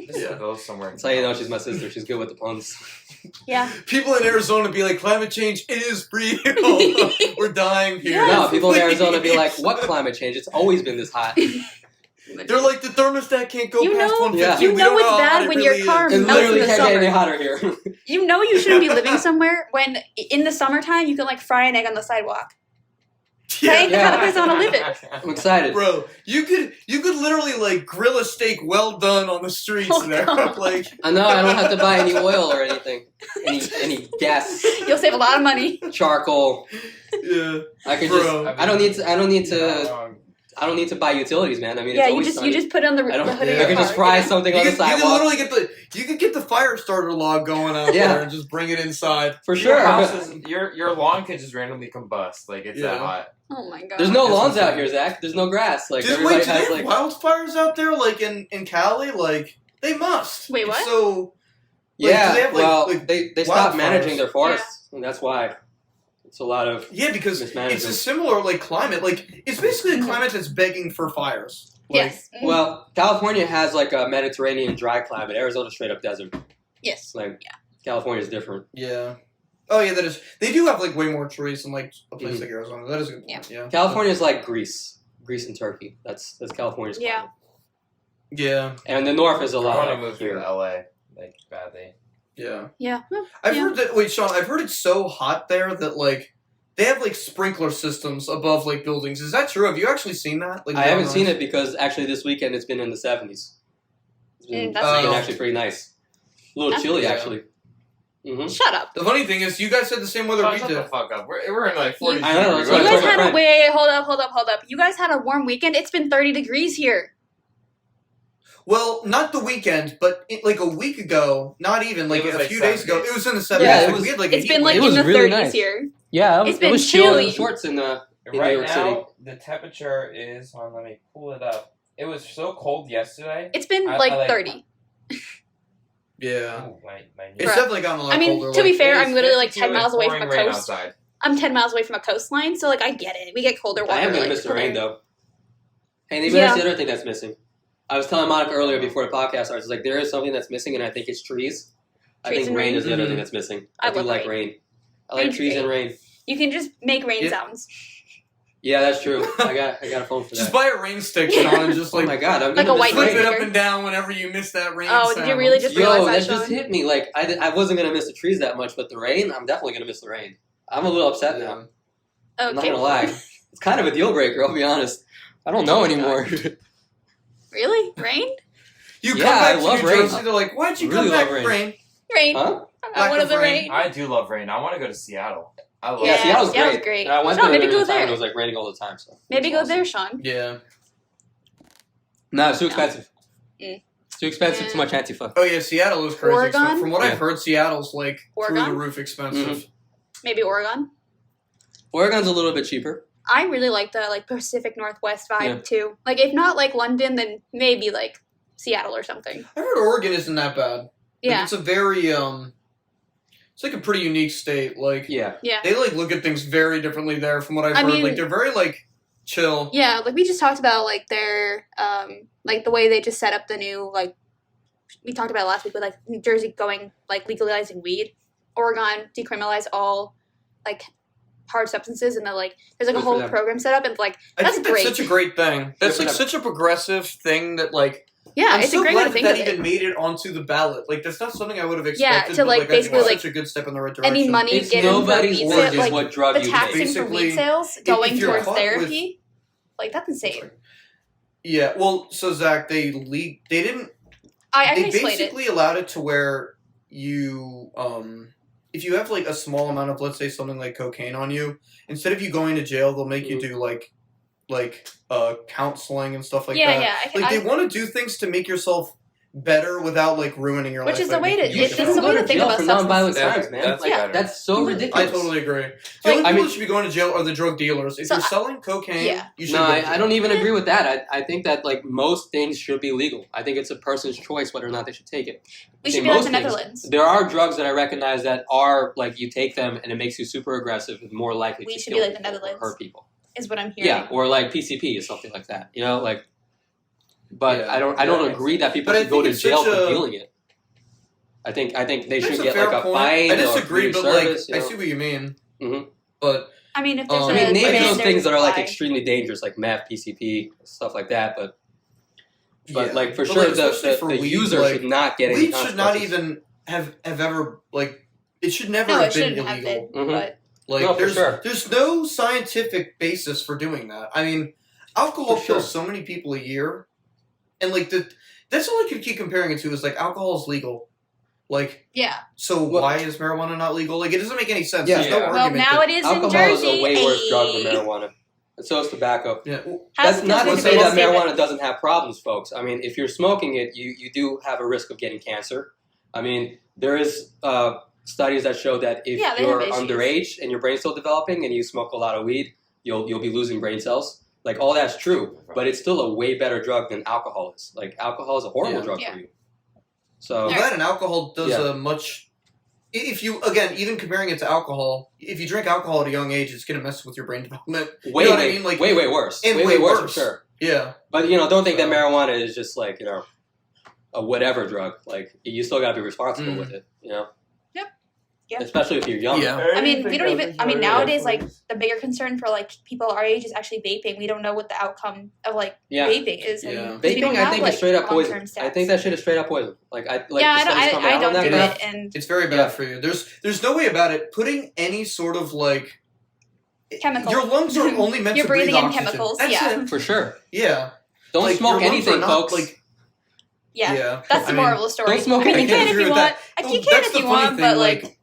Just Yeah. to go somewhere. That's how you know she's my sister. She's good with the puns. Yeah. People in Arizona be like, climate change is real. We're dying here. Yes. No, people in Arizona be Please. like, "What climate change? It's always been this hot." They're like, the thermostat can't go You past know- 150. Yeah. You We know don't it's know how bad hot it when your really car is. It melts in literally the can't get any summer. hotter here. You know you shouldn't be living somewhere when in the summertime you can like fry an egg on the sidewalk. That ain't the kind of place I want to live in. I'm excited. Bro, you could literally like grill a steak well done on the streets Oh, there. God. Like, I know I don't have to buy any oil or anything, any gas, You'll save a lot of money. charcoal. yeah. I could Bro. just. I don't need to buy utilities, man. I mean, Yeah, it's you always just sunny. put it on the I don't. hood of yeah. I your could car. just fry something on the You could sidewalk literally get the fire starter log going out Yeah. there and just bring it inside. for Your sure. house is, your lawn could just randomly combust. Like it's that Yeah. hot. Oh my god. There's no That's lawns out insane. here, Zach. There's no grass. Like Dude, everybody wait, do they has have like. wildfires out there like in Cali? Like they must. Wait, what? So Yeah, do they have, like- well, like they stopped wildfires? managing their forests, and that's why it's a lot of. yeah, because Mismanagement. it's a similar like climate. Like it's basically a climate that's begging for fires. Like, Yes. Well, California has like a Mediterranean dry climate. Arizona's straight up desert. Yes. Like California's different. Yeah. Oh yeah, that is. They do have like way more trees than like a place Mhm. like Arizona. That is a good point. Yeah. California's like Greece and Turkey. That's California's Yeah. climate. Yeah. And the north is a I lot want to like move here. to LA like badly. Yeah. Yeah. I've Yeah. heard that. Wait, Sean. I've heard it's so hot there that like they have like sprinkler systems above like buildings. Is that true? Have you actually seen that? Like I haven't seen it because actually this weekend it's been in the 70s. It's been, That's nice. actually pretty nice. A little That's chilly nice. actually. Mm-hmm. Shut up. The funny thing is, you guys had the same weather we Shut did. the fuck up. We're in like 40 I know, degrees. that's You what I guys told my had a friend. wait. Hold up. You guys had a warm weekend. It's been 30 degrees here. Well, not the weekend, but like a week ago, not even like It was, a like, few days ago. 70s. It was in the 70s. Yeah, it Like, was- we had like It's a been heat like It wave. was in the really 30s nice. here. Yeah, It's been it was chill chilly. in shorts in New Right York City. now, the temperature is. Hold on, let me pull it up. It was so cold yesterday. It's been I like like- 30. Yeah. Ooh, my It's Bruh. definitely gotten a lot I mean, colder. to be like- fair, It is I'm literally like 52 10 miles and away from a pouring rain coast. outside. I'm 10 miles away from a coastline, so like I get it. We get colder water. I am gonna like, miss the rain there. though. Hey, maybe Yeah. that's the other thing that's missing. I was telling Monica earlier before the podcast starts, I was like, there is something that's missing, and I think it's trees. I Trees think and rain rain? is the other Mhm. thing that's missing. I I do love like rain. rain. I like Rain's trees great. and rain. You can just make rain Yeah. sounds. Yeah, that's true. I got a phone for Just that. buy a rain stick, Sean, and just Oh like my god, I'm Like gonna a white miss flip rain. it sticker. up and down whenever you miss that rain. Oh, did you sound. really just Yo, realize that that, just Sean? hit me. Like I wasn't gonna miss the trees that much, but the rain, I'm definitely gonna miss the rain. I'm a little upset now. I'm not Okay. gonna lie. It's kind of a deal breaker. I'll be honest. I don't know Oh my anymore. Really? Rain? You come Yeah, back I to love New rain. Jersey, they're like, why'd you Really come back, love rain. rain? Rain. Huh? I Lack wanted of the rain. rain. I do love rain. I want to go to Seattle. I love Yeah, Yeah, Seattle's Seattle's great. great. And I went Sean, there maybe during go the time there. it was like raining all the time. So Maybe it's go awesome. there, Sean. Yeah. No, it's too expensive. Mm. It's too expensive. Yeah. Too much Antifa. Oh yeah, Seattle is crazy. Oregon? expensive. From what Yeah. I've heard, Seattle's like through the Oregon? roof expensive. Maybe Oregon. Oregon's a little bit cheaper. I really like the like Pacific Northwest vibe Yeah. too. Like if not like London, then maybe like Seattle or something. I heard Oregon isn't that bad. Like, Yeah. it's a very it's like a pretty unique state. Like Yeah. Yeah. they like look at things very differently there. From what I've I heard, mean- like they're very like chill. Yeah, like we just talked about like their like the way they just set up the new like we talked about it last week with like New Jersey going like legalizing weed, Oregon decriminalize all like hard substances, and then like there's like a Good for whole them. program set up, and like I That's think that's great. such a great thing. That's for like them. such a progressive thing that like yeah, I'm it's so a great way glad to think that of even it. made it onto the ballot. Like that's not something I would have Yeah, expected. to, but, like, I think basically, it's like, such a good step in the right direction. Any money It's given for nobody's weed work sales, is like what drug the you taxing take. for Basically, weed sales if going you're towards caught with- therapy, like that's insane. Yeah, well, so Zach, they didn't. I They can explain it. basically allowed it to where you, if you have like a small amount of, let's say, something like cocaine on you, instead of you going to jail, they'll make you do like counseling and stuff like Yeah, that. yeah, Like they want to do things to make yourself better without like ruining your Which life. is by the way to- making you it's a the criminal. way to think jail about for nonviolent substances. crimes, man. That's Like, better. that's so Mhm. ridiculous. I totally agree. The Like- only I people mean- that should be going to jail are the drug dealers. If So you're selling cocaine, yeah. you should. No, go to jail. I don't even agree with that. I think that like most things should be legal. I think it's a person's choice whether or not they should take it. We I should think be like most the things- Netherlands. There are drugs that I recognize that are like you take them and it makes you super aggressive and more likely We to should kill be like the people or Netherlands. hurt people. Is what I'm hearing. Yeah, or like PCP or something like that. You know, like. But Yeah, I don't that agree that people But I should go think to it's jail such for a- dealing it. I think they That's should a get fair like a point. fine I or disagree, free but like service. I see what you mean. Mhm. But I mean, if there's I a I mean, maybe ban, those there's things that are like why. extremely dangerous, like meth, PCP, stuff like that. But yeah. like for But, sure, like, especially the for the weed, user like, should not get any. weed should not consequences. even have ever like it should never No, have it been shouldn't have illegal. been. Mhm. But Like, No, for sure. there's no scientific basis for doing that. I mean, alcohol For sure. kills so many people a year, and like that's all I could keep comparing it to is like alcohol is legal. Like, Yeah. so why is marijuana not legal? Like, it doesn't make any sense. Yeah. There's no Yeah. Well, argument. now it is in Alcohol Jersey. is a way worse drug than Ayy. marijuana. And so is tobacco. Yeah. That's not to Has say that to be marijuana doesn't have problems, folks. I mean, if you're smoking it, you do have a risk of getting cancer. I mean, there is studies that show that if Yeah, they you're have issues. underage and your brain's still developing and you smoke a lot of weed, you'll be losing brain cells. Like, all that's true, but it's still a way better drug than alcohol is. Like, alcohol is a horrible Yeah. drug Yeah. for you. So, Well, that and alcohol does Yeah. a much. If you again, even comparing it to alcohol, if you drink alcohol at a young age, it's gonna mess with your brain development. way, you know what I way, mean? Like, way worse. and way way worse, worse. for sure. Yeah. But, don't think that So- marijuana is just like, a whatever drug. Like, you still got to be responsible Mm. with it, Yep. Especially if you're young. Yeah. I mean, we don't even. I mean, nowadays, like the bigger concern for like people our age is actually vaping. We don't know what the outcome of like Yeah. vaping is. Yeah. And we don't Vaping, I have, think, like, is straight up poison. long-term I stats. think that shit is straight up poison. Like, yeah, the I studies coming out don't on that do crap. it, and It's very bad Yeah. for you. There's no way about it. Putting any sort of like chemical. your lungs are only meant You're to breathe breathing in oxygen. chemicals, That's yeah. it. For sure. Yeah. Don't Like, smoke your lungs are anything, not, folks. Like, yeah, that's the I mean, moral of the story. don't smoke I mean, you anything. can if agree you with want. that. You can That's if the you funny want, thing, but like,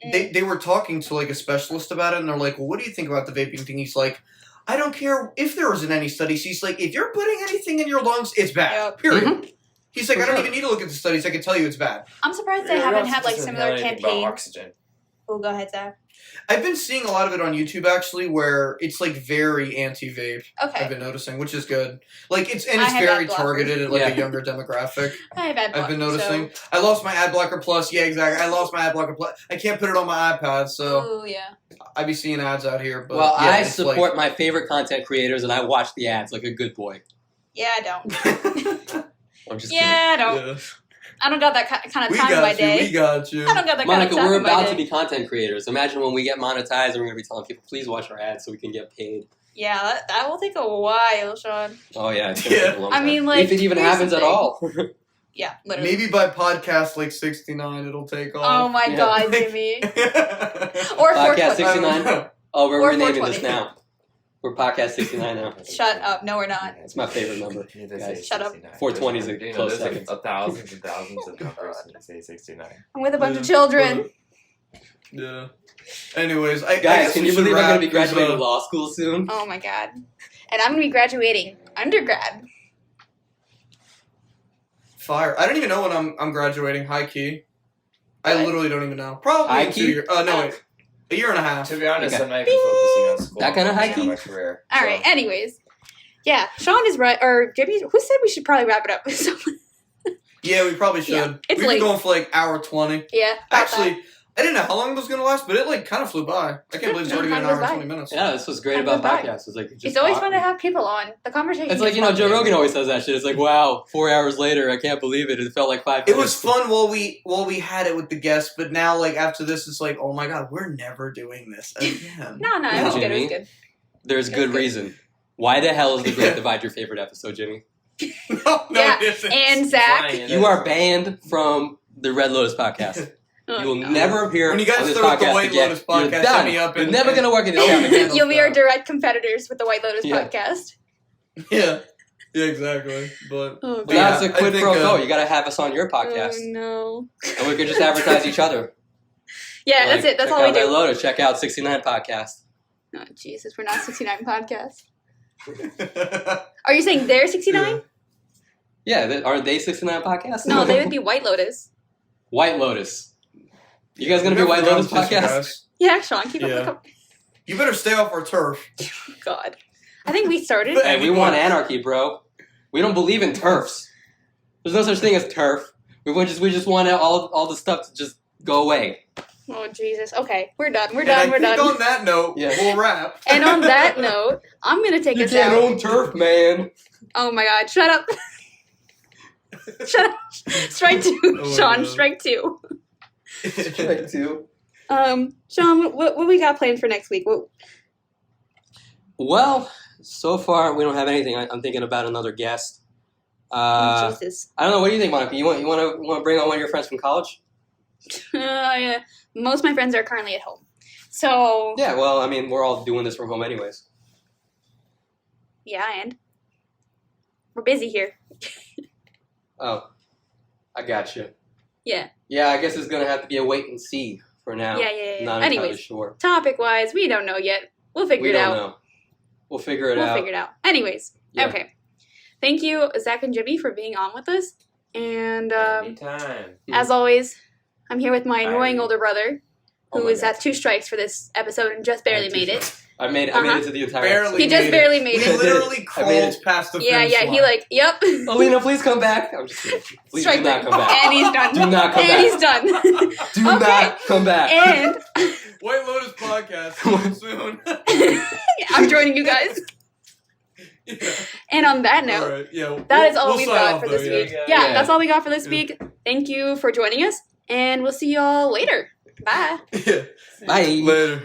mm. they were talking to like a specialist about it, and they're like, "Well, what do you think about the vaping thing?" He's like, "I don't care if there isn't any studies." He's like, "If you're putting anything in your lungs, it's bad. Yep. Period." Mhm. He's like, For "I don't sure. even need to look at the studies. I can tell you it's bad." I'm surprised they You're haven't not had like supposed to similar know anything about campaigns. oxygen. Oh, go ahead, Zach. I've been seeing a lot of it on YouTube actually, where it's like very anti-vape. I've Okay, been noticing, which is good. Like it's I have very ad blockers. targeted at like Yeah. a younger demographic. I have ad I've been block, noticing. I lost my ad blocker plus. Yeah, exactly. I lost my ad blocker plus. I can't put it on my iPad, so Oh yeah. I be seeing ads out here. But Well, yeah, I it's support like, my favorite content creators, and I watch the ads like a good boy. Yeah, I don't. I'm just Yeah, I don't. Yeah. I don't got that kind of We time in my got you. day. We got you. I don't got that kidding. Monica, kind of time we're in my about day. to be content creators. Imagine when we get monetized and we're going to be telling people, please watch our ads so we can get paid. Yeah, that will take a while, Sean. Oh, yeah. It's gonna Yeah. take a long I time. mean, like, if it even here's happens the at thing. all. Yeah, literally. Maybe by podcast like 69, it'll take Oh off. my Yeah. God, Jimmy. Or Podcast 420. 69? Oh, we're Or renaming 420. this now. We're podcast 69 now. Shut up. No, we're not. It's my favorite number. Guys. Shut up. 420 is a close There's second. like thousands and thousands of numbers and you say 69. I'm with a bunch Yeah, of children. Yeah. Anyways, I Guys, guess can we you should believe I'm going to be wrap 'cause, graduating law school soon? Oh my God. And I'm going to be graduating undergrad. Fire. I don't even know when I'm graduating. High key. I What? literally don't even know. Probably High in 2 key? years. No, wait. A year and a half. To be honest, Okay. I'm not even focusing on school. That kinda I'm focusing high-key? on my career. All right. Anyways. Yeah, Sean is right. Or Jimmy, who said we should probably wrap it up? Someone- Yeah, we probably should. Yeah, it's We've late. been going for like hour 20. yeah. about Actually, I didn't know how long it was going to last, but it like kind of flew by. I can't believe it's already been an Time hour goes and by. 20 minutes. Yeah, this was great Time about goes by. podcasts. It's like just It's always talk. fun to have people on. The conversation. It's like, is you know, fun. Joe Rogan always says that shit. It's like, wow, 4 hours later, I can't believe it. It felt like 5 It minutes. was fun while we had it with the guests, but now like after this, it's like, oh my god, we're never doing this again. No, it was good. It was Jimmy. good. There's That's good good. reason. Why the hell is The Great Yeah. Divide your favorite episode, Jimmy? no, Yeah, it isn't. And Zach. Fine, it You is. are banned from the Red Lotus Podcast. Oh, You will no. never appear When you guys on this start with the podcast White again. Lotus You're Podcast, done. hit me up You're and- never going to work in this Yeah. town again. You'll be our direct competitors with the White Lotus Yeah. podcast. Yeah, exactly. But Oh, But But yeah, that's a I quid think, pro quo. You got to have us on your podcast. Oh no. And we could just advertise each other. Yeah, Like, that's it. That's check all we out Red do. Lotus. Check out 69 Podcast. Oh Jesus, we're not 69 podcast. Are you saying they're 69? Yeah, aren't they 69 Podcast? No, they would be White Lotus. White Lotus. You guys going to be White Lotus Podcast? Yeah, Sean, keep Yeah. up with You better stay off our turf. the God. I think we started. But- Hey, we want anarchy, bro. We don't believe in turfs. There's no such thing as turf. We just want all the stuff to just go away. Oh Jesus. Okay, we're done. We're And done. I We're think done. on that note, Yeah. we'll wrap. And on that note, I'm gonna take You us can't out. own turf, man. Oh my God! Shut up. Shut up. Strike two, Oh my Sean. God. Strike two. Strike two. Sean, what we got planned for next week? What, Well, so far we don't have anything. I'm thinking about another guest. Jesus. I don't know. What do you think, Monica? You want to bring on one of your friends from college? Yeah. Most of my friends are currently at home, So Yeah, well, I mean, we're all doing this from home anyways. yeah, and we're busy here. Oh, I got you. Yeah. Yeah, I guess it's going to have to be a wait and see for now. Yeah. Not entirely Anyways, sure. topic-wise, we don't know yet. We'll figure We it don't out. know. We'll figure it out. Anyways, Yeah. okay. Thank you, Zach and Jimmy, for being on with us. And Anytime. as always, I'm here with my Hi. annoying older brother, Oh who my is God. at 2 strikes for this episode and just barely made it. I made it to the entire Barely. episode. He just made it. barely made He it. literally I made crawled it. past the Yeah, finish he line. like, yep. Alina, please come back. I'm just kidding. Please Strike do not three. come back. And he's done. Do not come and back. he's done. Do Okay. not come back. And White Lotus Podcast coming soon. I'm joining you guys. Yeah. And on that note, All right. Yeah. that is all we'll we've sign got off, for though, this yeah. week. Yeah. Yeah, that's all we got for this Yeah. week. Thank you for joining us, and we'll see y'all later. Bye. Yeah. Bye. Later.